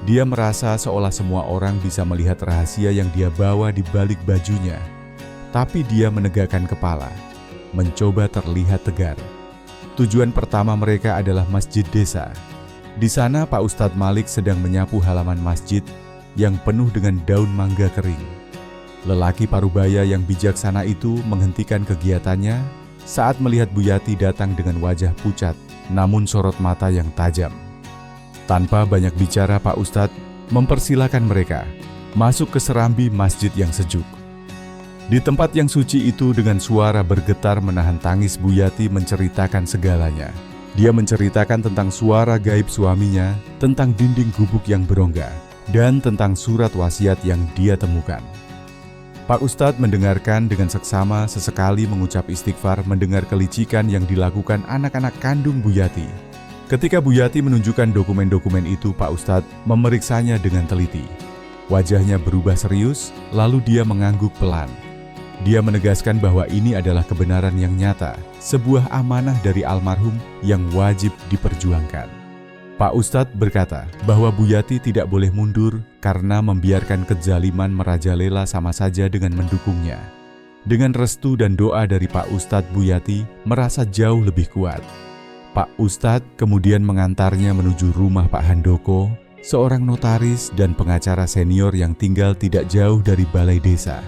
Dia merasa seolah semua orang bisa melihat rahasia yang dia bawa di balik bajunya. Tapi dia menegakkan kepala, mencoba terlihat tegar. Tujuan pertama mereka adalah masjid desa. Di sana Pak Ustadz Malik sedang menyapu halaman masjid yang penuh dengan daun mangga kering. Lelaki parubaya yang bijaksana itu menghentikan kegiatannya saat melihat Buyati datang dengan wajah pucat, namun sorot mata yang tajam. Tanpa banyak bicara, Pak Ustadz mempersilakan mereka masuk ke serambi masjid yang sejuk. Di tempat yang suci itu dengan suara bergetar menahan tangis Buyati menceritakan segalanya. Dia menceritakan tentang suara gaib suaminya, tentang dinding gubuk yang berongga, dan tentang surat wasiat yang dia temukan. Pak Ustadz mendengarkan dengan seksama, sesekali mengucap istighfar mendengar kelicikan yang dilakukan anak-anak kandung Buyati. Ketika Buyati menunjukkan dokumen-dokumen itu, Pak Ustadz memeriksanya dengan teliti. Wajahnya berubah serius, lalu dia mengangguk pelan. Dia menegaskan bahwa ini adalah kebenaran yang nyata, sebuah amanah dari almarhum yang wajib diperjuangkan. Pak Ustadz berkata bahwa Buyati tidak boleh mundur karena membiarkan kezaliman merajalela sama saja dengan mendukungnya. Dengan restu dan doa dari Pak Ustadz, Buyati merasa jauh lebih kuat. Pak Ustadz kemudian mengantarnya menuju rumah Pak Handoko, seorang notaris dan pengacara senior yang tinggal tidak jauh dari balai desa.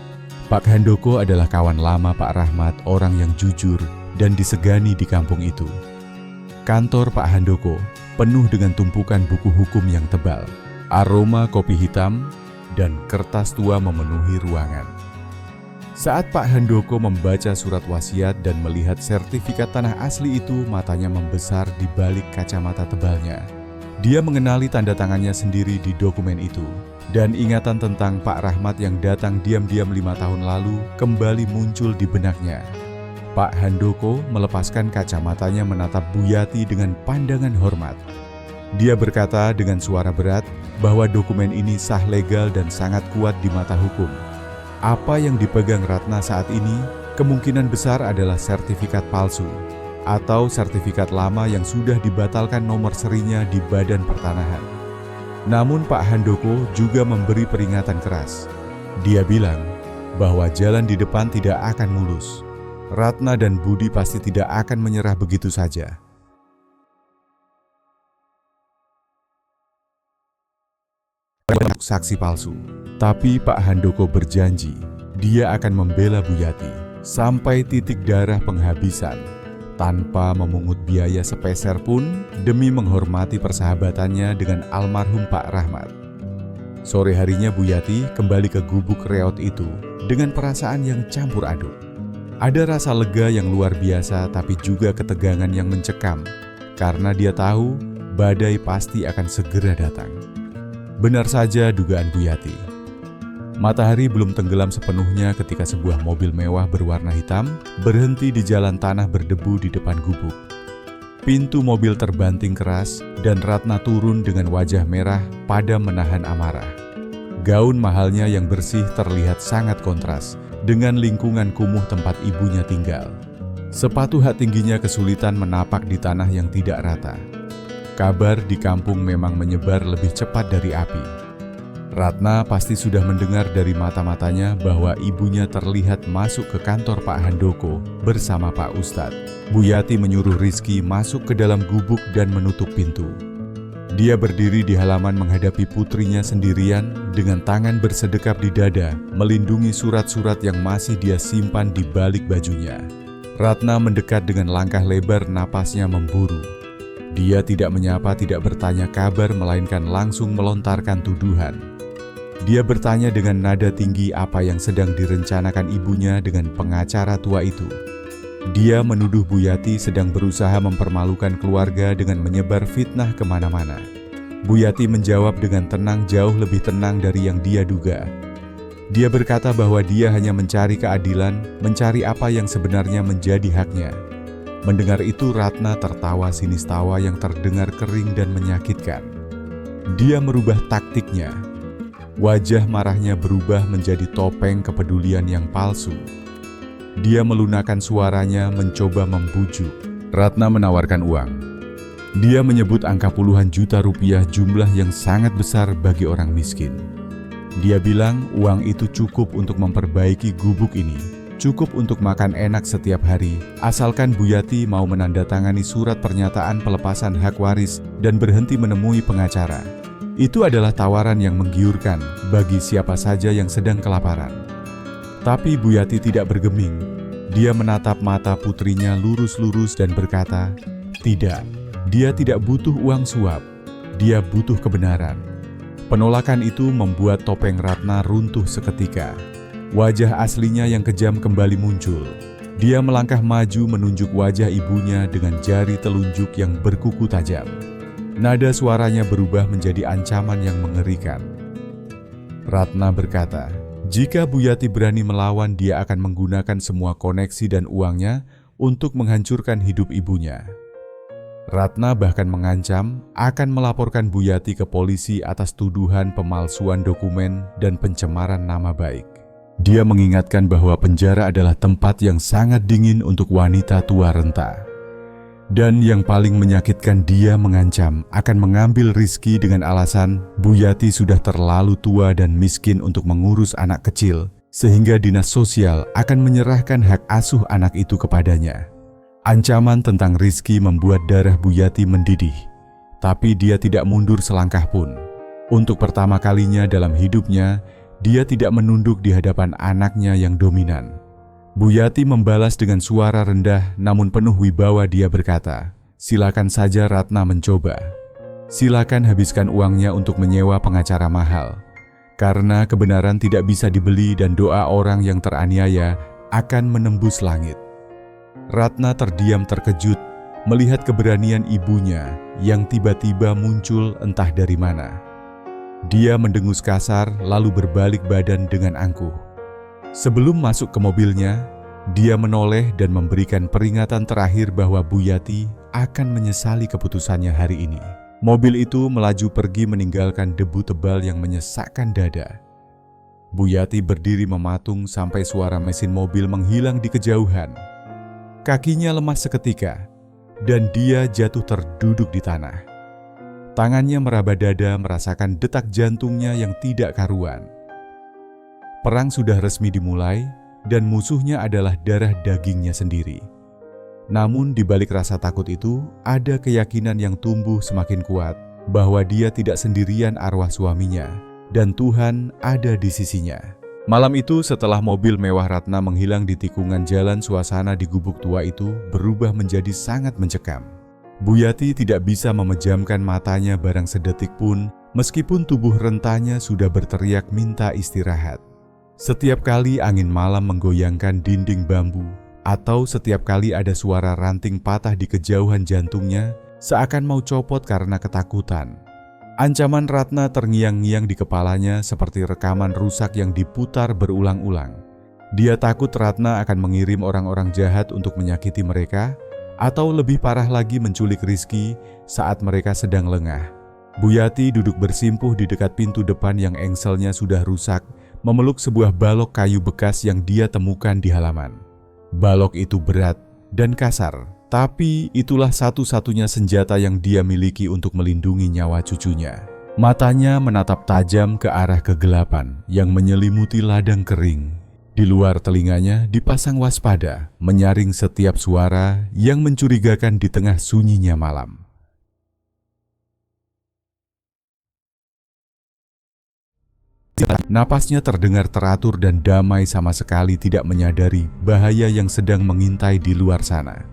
Pak Handoko adalah kawan lama Pak Rahmat, orang yang jujur dan disegani di kampung itu. Kantor Pak Handoko penuh dengan tumpukan buku hukum yang tebal, aroma kopi hitam, dan kertas tua memenuhi ruangan. Saat Pak Handoko membaca surat wasiat dan melihat sertifikat tanah asli itu, matanya membesar di balik kacamata tebalnya. Dia mengenali tanda tangannya sendiri di dokumen itu, dan ingatan tentang Pak Rahmat yang datang diam-diam 5 tahun lalu kembali muncul di benaknya. Pak Handoko melepaskan kacamatanya menatap Buyati dengan pandangan hormat. Dia berkata dengan suara berat bahwa dokumen ini sah legal dan sangat kuat di mata hukum. Apa yang dipegang Ratna saat ini kemungkinan besar adalah sertifikat palsu atau sertifikat lama yang sudah dibatalkan nomor serinya di Badan Pertanahan. Namun Pak Handoko juga memberi peringatan keras. Dia bilang bahwa jalan di depan tidak akan mulus. Ratna dan Budi pasti tidak akan menyerah begitu saja. Untuk saksi palsu, tapi Pak Handoko berjanji dia akan membela Buyati sampai titik darah penghabisan, tanpa memungut biaya sepeser pun demi menghormati persahabatannya dengan almarhum Pak Rahmat. Sore harinya Buyati kembali ke gubuk reot itu dengan perasaan yang campur aduk. Ada rasa lega yang luar biasa, tapi juga ketegangan yang mencekam, karena dia tahu badai pasti akan segera datang. Benar saja dugaan Buyati. Matahari belum tenggelam sepenuhnya ketika sebuah mobil mewah berwarna hitam berhenti di jalan tanah berdebu di depan gubuk. Pintu mobil terbanting keras dan Ratna turun dengan wajah merah padam menahan amarah. Gaun mahalnya yang bersih terlihat sangat kontras dengan lingkungan kumuh tempat ibunya tinggal. Sepatu hak tingginya kesulitan menapak di tanah yang tidak rata. Kabar di kampung memang menyebar lebih cepat dari api. Ratna pasti sudah mendengar dari mata-matanya bahwa ibunya terlihat masuk ke kantor Pak Handoko bersama Pak Ustadz. Buyati menyuruh Rizky masuk ke dalam gubuk dan menutup pintu. Dia berdiri di halaman menghadapi putrinya sendirian dengan tangan bersedekap di dada, melindungi surat-surat yang masih dia simpan di balik bajunya. Ratna mendekat dengan langkah lebar, napasnya memburu. Dia tidak menyapa, tidak bertanya kabar, melainkan langsung melontarkan tuduhan. Dia bertanya dengan nada tinggi apa yang sedang direncanakan ibunya dengan pengacara tua itu. Dia menuduh Buyati sedang berusaha mempermalukan keluarga dengan menyebar fitnah kemana-mana. Buyati menjawab dengan tenang, jauh lebih tenang dari yang dia duga. Dia berkata bahwa dia hanya mencari keadilan, mencari apa yang sebenarnya menjadi haknya. Mendengar itu Ratna tertawa sinis, tawa yang terdengar kering dan menyakitkan. Dia merubah taktiknya. Wajah marahnya berubah menjadi topeng kepedulian yang palsu. Dia melunakkan suaranya mencoba membujuk. Ratna menawarkan uang. Dia menyebut angka puluhan juta rupiah, jumlah yang sangat besar bagi orang miskin. Dia bilang uang itu cukup untuk memperbaiki gubuk ini, cukup untuk makan enak setiap hari, asalkan Buyati mau menandatangani surat pernyataan pelepasan hak waris dan berhenti menemui pengacara. Itu adalah tawaran yang menggiurkan bagi siapa saja yang sedang kelaparan. Tapi Buyati tidak bergeming. Dia menatap mata putrinya lurus-lurus dan berkata, "Tidak, dia tidak butuh uang suap. Dia butuh kebenaran." Penolakan itu membuat topeng Ratna runtuh seketika. Wajah aslinya yang kejam kembali muncul. Dia melangkah maju menunjuk wajah ibunya dengan jari telunjuk yang berkuku tajam. Nada suaranya berubah menjadi ancaman yang mengerikan. Ratna berkata, jika Bu Yati berani melawan, dia akan menggunakan semua koneksi dan uangnya untuk menghancurkan hidup ibunya. Ratna bahkan mengancam akan melaporkan Bu Yati ke polisi atas tuduhan pemalsuan dokumen dan pencemaran nama baik. Dia mengingatkan bahwa penjara adalah tempat yang sangat dingin untuk wanita tua renta. Dan yang paling menyakitkan, dia mengancam akan mengambil Rizky dengan alasan Bu Yati sudah terlalu tua dan miskin untuk mengurus anak kecil, sehingga dinas sosial akan menyerahkan hak asuh anak itu kepadanya. Ancaman tentang Rizky membuat darah Bu Yati mendidih, tapi dia tidak mundur selangkah pun. Untuk pertama kalinya dalam hidupnya, dia tidak menunduk di hadapan anaknya yang dominan. Bu Yati membalas dengan suara rendah namun penuh wibawa. Dia berkata, silakan saja Ratna mencoba. Silakan habiskan uangnya untuk menyewa pengacara mahal. Karena kebenaran tidak bisa dibeli dan doa orang yang teraniaya akan menembus langit. Ratna terdiam terkejut melihat keberanian ibunya yang tiba-tiba muncul entah dari mana. Dia mendengus kasar lalu berbalik badan dengan angkuh. Sebelum masuk ke mobilnya, dia menoleh dan memberikan peringatan terakhir bahwa Bu Yati akan menyesali keputusannya hari ini. Mobil itu melaju pergi meninggalkan debu tebal yang menyesakkan dada. Bu Yati berdiri mematung sampai suara mesin mobil menghilang di kejauhan. Kakinya lemas seketika dan dia jatuh terduduk di tanah. Tangannya meraba dada merasakan detak jantungnya yang tidak karuan. Perang sudah resmi dimulai dan musuhnya adalah darah dagingnya sendiri. Namun di balik rasa takut itu ada keyakinan yang tumbuh semakin kuat bahwa dia tidak sendirian arwah suaminya dan Tuhan ada di sisinya. Malam itu setelah mobil mewah Ratna menghilang di tikungan jalan, suasana di gubuk tua itu berubah menjadi sangat mencekam. Bu Yati tidak bisa memejamkan matanya barang sedetik pun, meskipun tubuh rentanya sudah berteriak minta istirahat. Setiap kali angin malam menggoyangkan dinding bambu, atau setiap kali ada suara ranting patah di kejauhan jantungnya, seakan mau copot karena ketakutan. Ancaman Ratna terngiang-ngiang di kepalanya seperti rekaman rusak yang diputar berulang-ulang. Dia takut Ratna akan mengirim orang-orang jahat untuk menyakiti mereka, atau lebih parah lagi menculik Rizky saat mereka sedang lengah. Bu Yati duduk bersimpuh di dekat pintu depan yang engselnya sudah rusak, memeluk sebuah balok kayu bekas yang dia temukan di halaman. Balok itu berat dan kasar, tapi itulah satu-satunya senjata yang dia miliki untuk melindungi nyawa cucunya. Matanya menatap tajam ke arah kegelapan yang menyelimuti ladang kering. Di luar telinganya dipasang waspada, menyaring setiap suara yang mencurigakan di tengah sunyinya malam. Napasnya terdengar teratur dan damai, sama sekali tidak menyadari bahaya yang sedang mengintai di luar sana.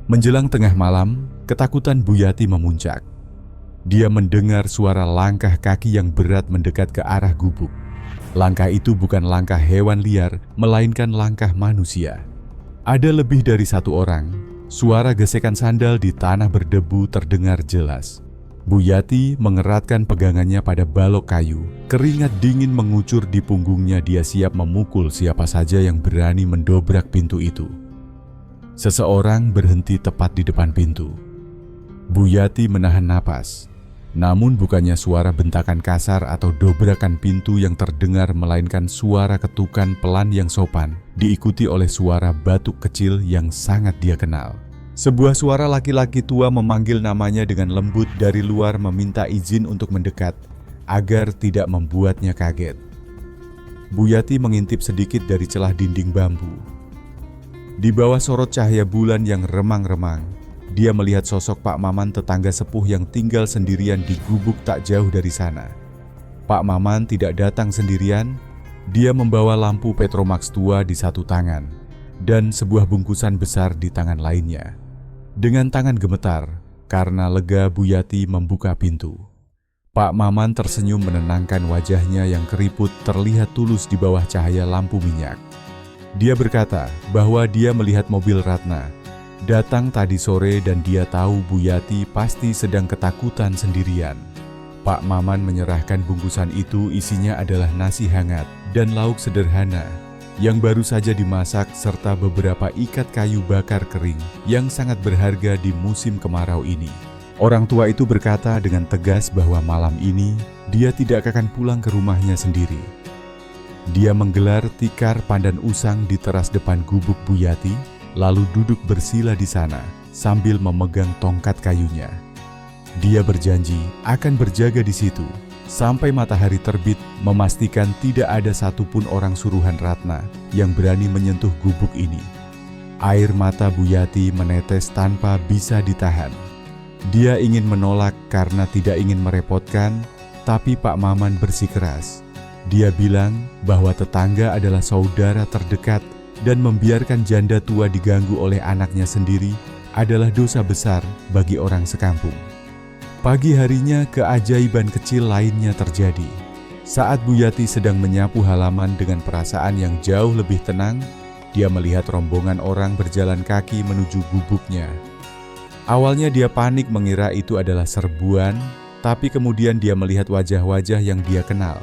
Menjelang tengah malam, ketakutan Bu Yati memuncak. Dia mendengar suara langkah kaki yang berat mendekat ke arah gubuk. Langkah itu bukan langkah hewan liar, melainkan langkah manusia. Ada lebih dari satu orang. Suara gesekan sandal di tanah berdebu terdengar jelas. Bu Yati mengeratkan pegangannya pada balok kayu. Keringat dingin mengucur di punggungnya. Dia siap memukul siapa saja yang berani mendobrak pintu itu. Seseorang berhenti tepat di depan pintu. Bu Yati menahan napas. Namun bukannya suara bentakan kasar atau dobrakan pintu yang terdengar, melainkan suara ketukan pelan yang sopan, diikuti oleh suara batuk kecil yang sangat dia kenal. Sebuah suara laki-laki tua memanggil namanya dengan lembut dari luar, meminta izin untuk mendekat, agar tidak membuatnya kaget. Bu Yati mengintip sedikit dari celah dinding bambu. Di bawah sorot cahaya bulan yang remang-remang, dia melihat sosok Pak Maman, tetangga sepuh yang tinggal sendirian di gubuk tak jauh dari sana. Pak Maman tidak datang sendirian, dia membawa lampu Petromax tua di satu tangan dan sebuah bungkusan besar di tangan lainnya. Dengan tangan gemetar, karena lega Bu Yati membuka pintu. Pak Maman tersenyum menenangkan wajahnya yang keriput terlihat tulus di bawah cahaya lampu minyak. Dia berkata bahwa dia melihat mobil Ratna datang tadi sore dan dia tahu Bu Yati pasti sedang ketakutan sendirian. Pak Maman menyerahkan bungkusan itu, isinya adalah nasi hangat dan lauk sederhana yang baru saja dimasak serta beberapa ikat kayu bakar kering yang sangat berharga di musim kemarau ini. Orang tua itu berkata dengan tegas bahwa malam ini dia tidak akan pulang ke rumahnya sendiri. Dia menggelar tikar pandan usang di teras depan gubuk Bu Yati, lalu duduk bersila di sana sambil memegang tongkat kayunya. Dia berjanji akan berjaga di situ sampai matahari terbit, memastikan tidak ada satupun orang suruhan Ratna yang berani menyentuh gubuk ini. Air mata Bu Yati menetes tanpa bisa ditahan. Dia ingin menolak karena tidak ingin merepotkan, tapi Pak Maman bersikeras. Dia bilang bahwa tetangga adalah saudara terdekat dan membiarkan janda tua diganggu oleh anaknya sendiri adalah dosa besar bagi orang sekampung. Pagi harinya keajaiban kecil lainnya terjadi. Saat Bu Yati sedang menyapu halaman dengan perasaan yang jauh lebih tenang, dia melihat rombongan orang berjalan kaki menuju gubuknya. Awalnya dia panik mengira itu adalah serbuan, tapi kemudian dia melihat wajah-wajah yang dia kenal.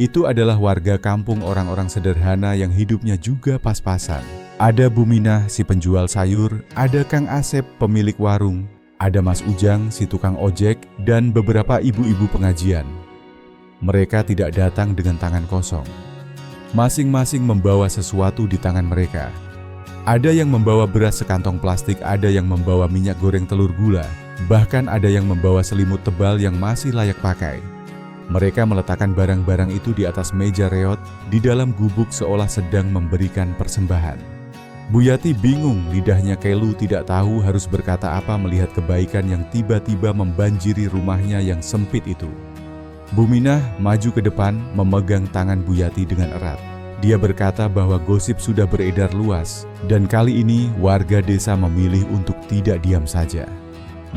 Itu adalah warga kampung, orang-orang sederhana yang hidupnya juga pas-pasan. Ada Bu Minah si penjual sayur, ada Kang Asep pemilik warung, ada Mas Ujang si tukang ojek, dan beberapa ibu-ibu pengajian. Mereka tidak datang dengan tangan kosong. Masing-masing membawa sesuatu di tangan mereka. Ada yang membawa beras sekantong plastik, ada yang membawa minyak goreng telur gula, bahkan ada yang membawa selimut tebal yang masih layak pakai. Mereka meletakkan barang-barang itu di atas meja reot di dalam gubuk seolah sedang memberikan persembahan. Bu Yati bingung, lidahnya kelu, tidak tahu harus berkata apa melihat kebaikan yang tiba-tiba membanjiri rumahnya yang sempit itu. Bu Minah maju ke depan memegang tangan Bu Yati dengan erat. Dia berkata bahwa gosip sudah beredar luas dan kali ini warga desa memilih untuk tidak diam saja.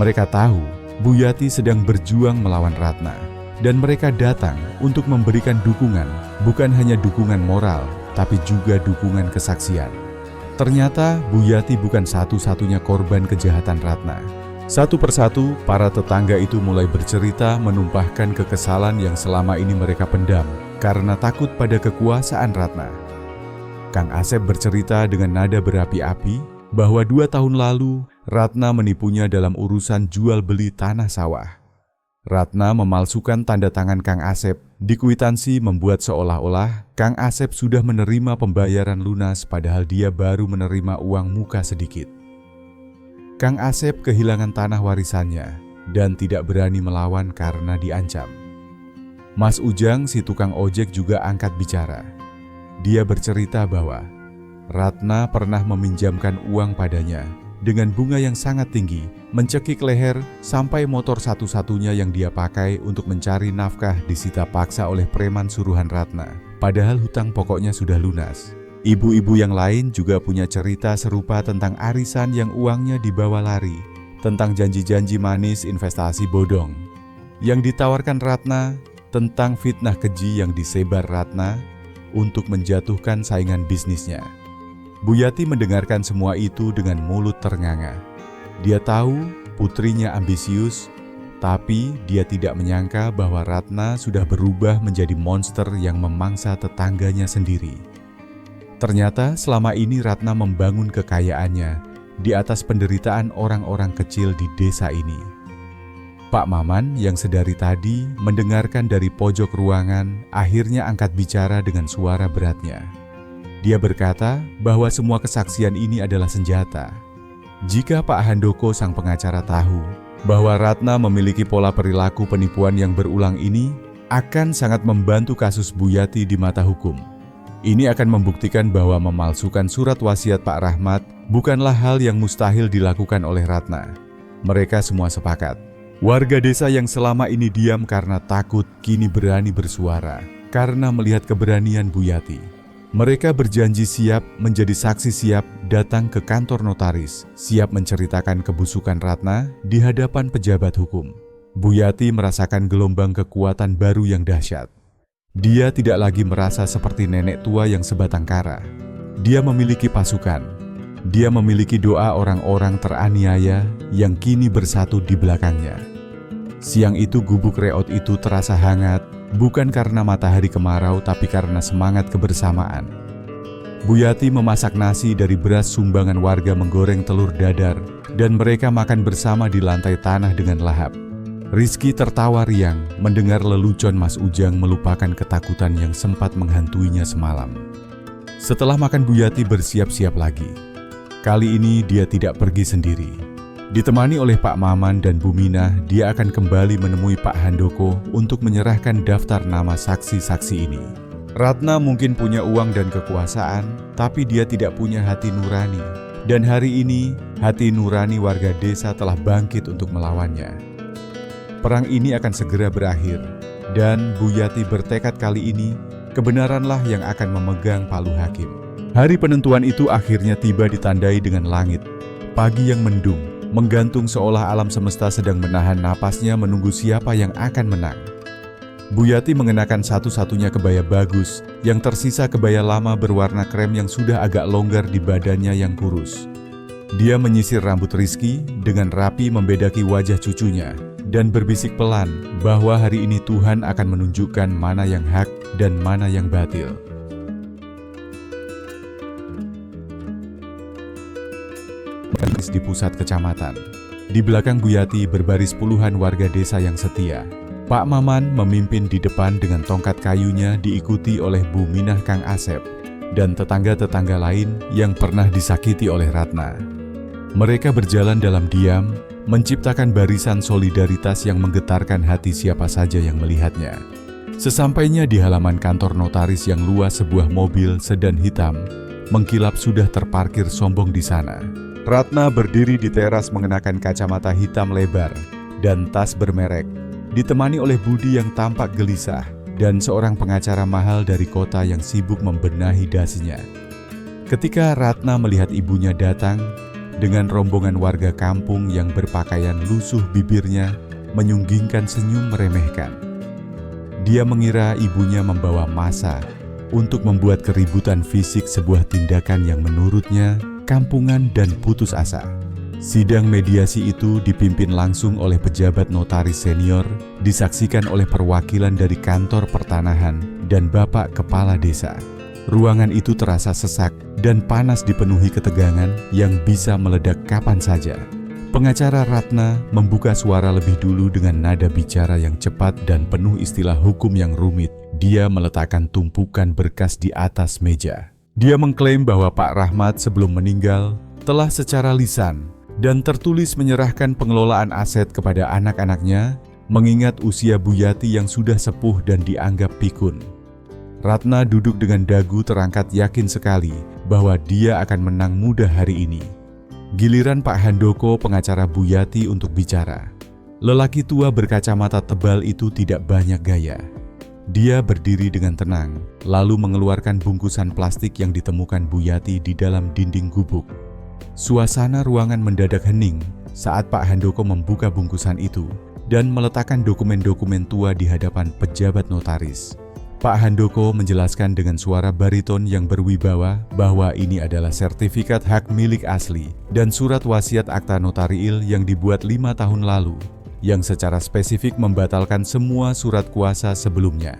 Mereka tahu Bu Yati sedang berjuang melawan Ratna dan mereka datang untuk memberikan dukungan, bukan hanya dukungan moral, tapi juga dukungan kesaksian. Ternyata Bu Yati bukan satu-satunya korban kejahatan Ratna. Satu persatu, para tetangga itu mulai bercerita menumpahkan kekesalan yang selama ini mereka pendam karena takut pada kekuasaan Ratna. Kang Asep bercerita dengan nada berapi-api bahwa 2 tahun lalu Ratna menipunya dalam urusan jual beli tanah sawah. Ratna memalsukan tanda tangan Kang Asep di kwitansi, membuat seolah-olah Kang Asep sudah menerima pembayaran lunas padahal dia baru menerima uang muka sedikit. Kang Asep kehilangan tanah warisannya dan tidak berani melawan karena diancam. Mas Ujang si tukang ojek juga angkat bicara. Dia bercerita bahwa Ratna pernah meminjamkan uang padanya dengan bunga yang sangat tinggi, mencekik leher sampai motor satu-satunya yang dia pakai untuk mencari nafkah disita paksa oleh preman suruhan Ratna, padahal hutang pokoknya sudah lunas. Ibu-ibu yang lain juga punya cerita serupa tentang arisan yang uangnya dibawa lari, tentang janji-janji manis investasi bodong yang ditawarkan Ratna, tentang fitnah keji yang disebar Ratna untuk menjatuhkan saingan bisnisnya. Bu Yati mendengarkan semua itu dengan mulut ternganga. Dia tahu putrinya ambisius, tapi dia tidak menyangka bahwa Ratna sudah berubah menjadi monster yang memangsa tetangganya sendiri. Ternyata selama ini Ratna membangun kekayaannya di atas penderitaan orang-orang kecil di desa ini. Pak Maman yang sedari tadi mendengarkan dari pojok ruangan akhirnya angkat bicara dengan suara beratnya. Dia berkata bahwa semua kesaksian ini adalah senjata. Jika Pak Handoko sang pengacara tahu bahwa Ratna memiliki pola perilaku penipuan yang berulang ini, akan sangat membantu kasus Bu Yati di mata hukum. Ini akan membuktikan bahwa memalsukan surat wasiat Pak Rahmat bukanlah hal yang mustahil dilakukan oleh Ratna. Mereka semua sepakat. Warga desa yang selama ini diam karena takut kini berani bersuara karena melihat keberanian Bu Yati. Mereka berjanji siap menjadi saksi, siap datang ke kantor notaris, siap menceritakan kebusukan Ratna di hadapan pejabat hukum. Buyati merasakan gelombang kekuatan baru yang dahsyat. Dia tidak lagi merasa seperti nenek tua yang sebatang kara. Dia memiliki pasukan. Dia memiliki doa orang-orang teraniaya yang kini bersatu di belakangnya. Siang itu gubuk reot itu terasa hangat, bukan karena matahari kemarau tapi karena semangat kebersamaan. Buyati memasak nasi dari beras sumbangan warga, menggoreng telur dadar, dan mereka makan bersama di lantai tanah dengan lahap. Rizky tertawa riang mendengar lelucon Mas Ujang melupakan ketakutan yang sempat menghantuinya semalam. Setelah makan, Buyati bersiap-siap lagi. Kali ini dia tidak pergi sendiri. Ditemani oleh Pak Maman dan Bu Minah, dia akan kembali menemui Pak Handoko untuk menyerahkan daftar nama saksi-saksi ini. Ratna mungkin punya uang dan kekuasaan, tapi dia tidak punya hati nurani. Dan hari ini, hati nurani warga desa telah bangkit untuk melawannya. Perang ini akan segera berakhir, dan Buyati bertekad kali ini, kebenaranlah yang akan memegang palu hakim. Hari penentuan itu akhirnya tiba, ditandai dengan langit. Pagi yang mendung, menggantung seolah alam semesta sedang menahan napasnya menunggu siapa yang akan menang. Buyati mengenakan satu-satunya kebaya bagus, yang tersisa kebaya lama berwarna krem yang sudah agak longgar di badannya yang kurus. Dia menyisir rambut Rizky dengan rapi, membedaki wajah cucunya, dan berbisik pelan bahwa hari ini Tuhan akan menunjukkan mana yang hak dan mana yang batil. Di pusat kecamatan, di belakang Buyati berbaris puluhan warga desa yang setia. Pak Maman memimpin di depan dengan tongkat kayunya, diikuti oleh Bu Minah, Kang Asep, dan tetangga-tetangga lain yang pernah disakiti oleh Ratna. Mereka berjalan dalam diam, menciptakan barisan solidaritas yang menggetarkan hati siapa saja yang melihatnya. Sesampainya di halaman kantor notaris yang luas, sebuah mobil sedan hitam mengkilap sudah terparkir sombong di sana. Ratna berdiri di teras mengenakan kacamata hitam lebar dan tas bermerek, ditemani oleh Budi yang tampak gelisah dan seorang pengacara mahal dari kota yang sibuk membenahi dasinya. Ketika Ratna melihat ibunya datang dengan rombongan warga kampung yang berpakaian lusuh, bibirnya menyunggingkan senyum meremehkan. Dia mengira ibunya membawa massa untuk membuat keributan fisik, sebuah tindakan yang menurutnya kampungan dan putus asa. Sidang mediasi itu dipimpin langsung oleh pejabat notaris senior, disaksikan oleh perwakilan dari kantor pertanahan dan Bapak Kepala Desa. Ruangan itu terasa sesak dan panas, dipenuhi ketegangan yang bisa meledak kapan saja. Pengacara Ratna membuka suara lebih dulu dengan nada bicara yang cepat dan penuh istilah hukum yang rumit. Dia meletakkan tumpukan berkas di atas meja. Dia mengklaim bahwa Pak Rahmat sebelum meninggal telah secara lisan dan tertulis menyerahkan pengelolaan aset kepada anak-anaknya, mengingat usia Buyati yang sudah sepuh dan dianggap pikun. Ratna duduk dengan dagu terangkat, yakin sekali bahwa dia akan menang mudah hari ini. Giliran Pak Handoko, pengacara Buyati, untuk bicara. Lelaki tua berkacamata tebal itu tidak banyak gaya. Dia berdiri dengan tenang, lalu mengeluarkan bungkusan plastik yang ditemukan Buyati di dalam dinding gubuk. Suasana ruangan mendadak hening saat Pak Handoko membuka bungkusan itu dan meletakkan dokumen-dokumen tua di hadapan pejabat notaris. Pak Handoko menjelaskan dengan suara bariton yang berwibawa bahwa ini adalah sertifikat hak milik asli dan surat wasiat akta notariil yang dibuat 5 tahun lalu, yang secara spesifik membatalkan semua surat kuasa sebelumnya.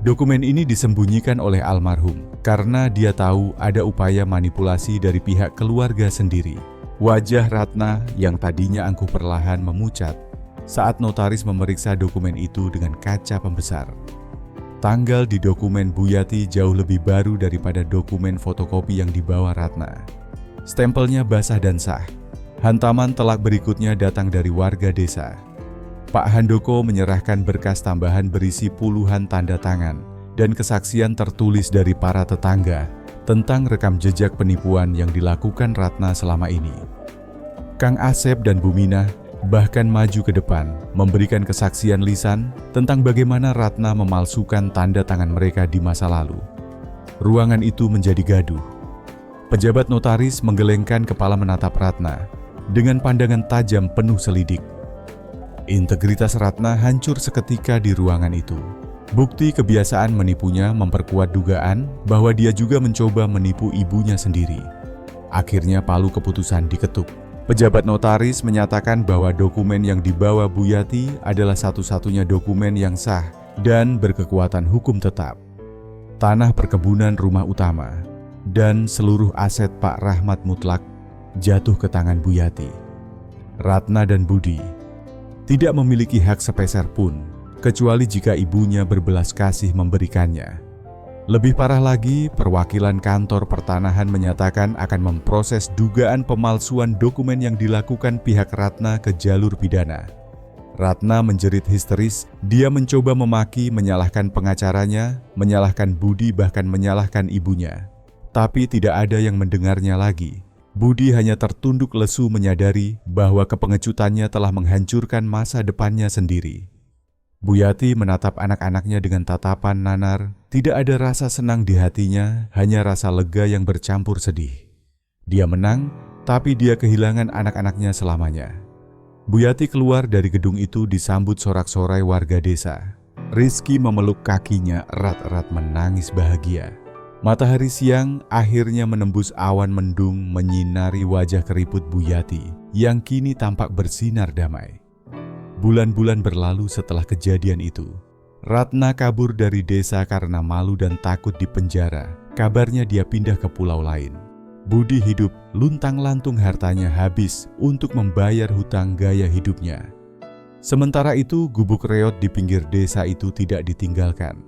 Dokumen ini disembunyikan oleh almarhum karena dia tahu ada upaya manipulasi dari pihak keluarga sendiri. Wajah Ratna yang tadinya angkuh perlahan memucat saat notaris memeriksa dokumen itu dengan kaca pembesar. Tanggal di dokumen Buyati jauh lebih baru daripada dokumen fotokopi yang dibawa Ratna. Stempelnya basah dan sah. Hantaman telak berikutnya datang dari warga desa. Pak Handoko menyerahkan berkas tambahan berisi puluhan tanda tangan dan kesaksian tertulis dari para tetangga tentang rekam jejak penipuan yang dilakukan Ratna selama ini. Kang Asep dan Bu Minah bahkan maju ke depan memberikan kesaksian lisan tentang bagaimana Ratna memalsukan tanda tangan mereka di masa lalu. Ruangan itu menjadi gaduh. Pejabat notaris menggelengkan kepala menatap Ratna dengan pandangan tajam penuh selidik. Integritas Ratna hancur seketika di ruangan itu. Bukti kebiasaan menipunya memperkuat dugaan bahwa dia juga mencoba menipu ibunya sendiri. Akhirnya palu keputusan diketuk. Pejabat notaris menyatakan bahwa dokumen yang dibawa Bu Yati adalah satu-satunya dokumen yang sah dan berkekuatan hukum tetap. Tanah perkebunan rumah utama dan seluruh aset Pak Rahmat mutlak jatuh ke tangan Bu Yati. Ratna dan Budi tidak memiliki hak sepeser pun, kecuali jika ibunya berbelas kasih memberikannya. Lebih parah lagi, perwakilan kantor pertanahan menyatakan akan memproses dugaan pemalsuan dokumen yang dilakukan pihak Ratna ke jalur pidana. Ratna menjerit histeris, dia mencoba memaki, menyalahkan pengacaranya, menyalahkan Budi, bahkan menyalahkan ibunya. Tapi tidak ada yang mendengarnya lagi. Budi hanya tertunduk lesu menyadari bahwa kepengecutannya telah menghancurkan masa depannya sendiri. Bu Yati menatap anak-anaknya dengan tatapan nanar, tidak ada rasa senang di hatinya, hanya rasa lega yang bercampur sedih. Dia menang, tapi dia kehilangan anak-anaknya selamanya. Bu Yati keluar dari gedung itu disambut sorak-sorai warga desa. Rizky memeluk kakinya erat-erat menangis bahagia. Matahari siang akhirnya menembus awan mendung menyinari wajah keriput Bu Yati yang kini tampak bersinar damai. Bulan-bulan berlalu setelah kejadian itu. Ratna kabur dari desa karena malu dan takut dipenjara. Kabarnya dia pindah ke pulau lain. Budi hidup, luntang-lantung hartanya habis untuk membayar hutang gaya hidupnya. Sementara itu, gubuk reot di pinggir desa itu tidak ditinggalkan.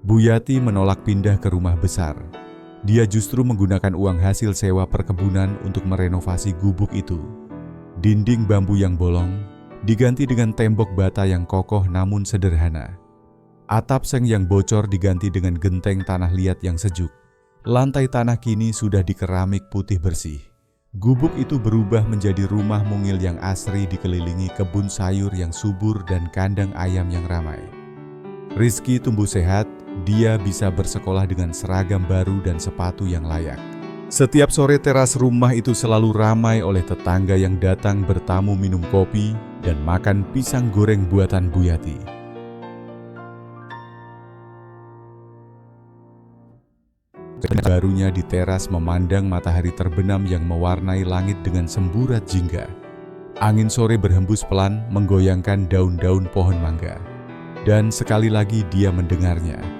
Bu Yati menolak pindah ke rumah besar. Dia justru menggunakan uang hasil sewa perkebunan untuk merenovasi gubuk itu. Dinding bambu yang bolong diganti dengan tembok bata yang kokoh namun sederhana. Atap seng yang bocor diganti dengan genteng tanah liat yang sejuk. Lantai tanah kini sudah dikeramik putih bersih. Gubuk itu berubah menjadi rumah mungil yang asri dikelilingi kebun sayur yang subur dan kandang ayam yang ramai. Rizky tumbuh sehat, dia bisa bersekolah dengan seragam baru dan sepatu yang layak. Setiap sore teras rumah itu selalu ramai oleh tetangga yang datang bertamu minum kopi dan makan pisang goreng buatan Bu Yati. Barunya di teras memandang matahari terbenam yang mewarnai langit dengan semburat jingga. Angin sore berhembus pelan menggoyangkan daun-daun pohon mangga. Dan sekali lagi dia mendengarnya.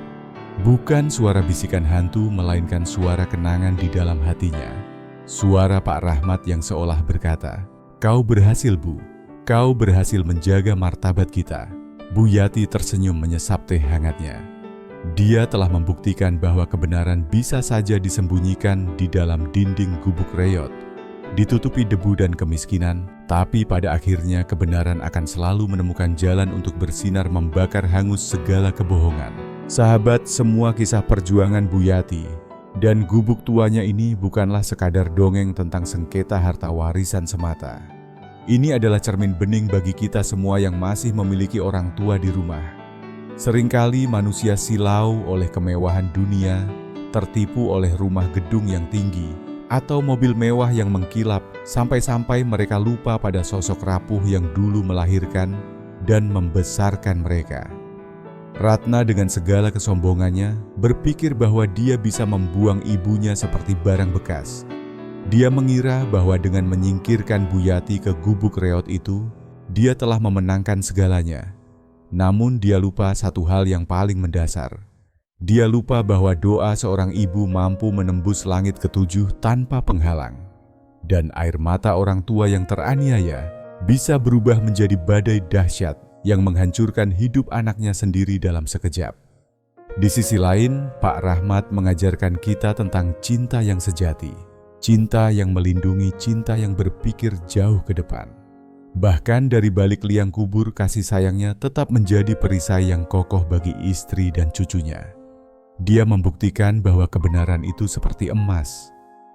Bukan suara bisikan hantu, melainkan suara kenangan di dalam hatinya. Suara Pak Rahmat yang seolah berkata, "Kau berhasil, Bu. Kau berhasil menjaga martabat kita." Bu Yati tersenyum menyesap teh hangatnya. Dia telah membuktikan bahwa kebenaran bisa saja disembunyikan di dalam dinding gubuk reot, ditutupi debu dan kemiskinan, tapi pada akhirnya kebenaran akan selalu menemukan jalan untuk bersinar membakar hangus segala kebohongan. Sahabat, semua kisah perjuangan Bu Yati dan gubuk tuanya ini bukanlah sekadar dongeng tentang sengketa harta warisan semata. Ini adalah cermin bening bagi kita semua yang masih memiliki orang tua di rumah. Seringkali manusia silau oleh kemewahan dunia, tertipu oleh rumah gedung yang tinggi, atau mobil mewah yang mengkilap, sampai-sampai mereka lupa pada sosok rapuh yang dulu melahirkan dan membesarkan mereka. Ratna dengan segala kesombongannya berpikir bahwa dia bisa membuang ibunya seperti barang bekas. Dia mengira bahwa dengan menyingkirkan Bu Yati ke gubuk reot itu, dia telah memenangkan segalanya. Namun dia lupa satu hal yang paling mendasar. Dia lupa bahwa doa seorang ibu mampu menembus langit ketujuh tanpa penghalang. Dan air mata orang tua yang teraniaya bisa berubah menjadi badai dahsyat yang menghancurkan hidup anaknya sendiri dalam sekejap. Di sisi lain, Pak Rahmat mengajarkan kita tentang cinta yang sejati. Cinta yang melindungi, cinta yang berpikir jauh ke depan. Bahkan dari balik liang kubur, kasih sayangnya tetap menjadi perisai yang kokoh bagi istri dan cucunya. Dia membuktikan bahwa kebenaran itu seperti emas.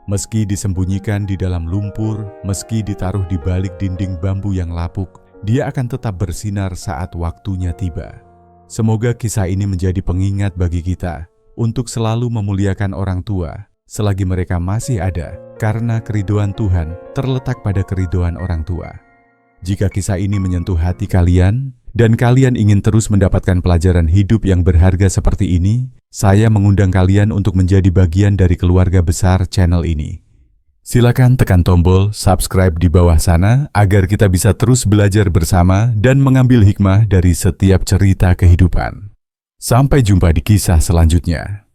Meski disembunyikan di dalam lumpur, meski ditaruh di balik dinding bambu yang lapuk, dia akan tetap bersinar saat waktunya tiba. Semoga kisah ini menjadi pengingat bagi kita untuk selalu memuliakan orang tua selagi mereka masih ada, karena keriduan Tuhan terletak pada keriduan orang tua. Jika kisah ini menyentuh hati kalian, dan kalian ingin terus mendapatkan pelajaran hidup yang berharga seperti ini, saya mengundang kalian untuk menjadi bagian dari keluarga besar channel ini. Silakan tekan tombol subscribe di bawah sana agar kita bisa terus belajar bersama dan mengambil hikmah dari setiap cerita kehidupan. Sampai jumpa di kisah selanjutnya.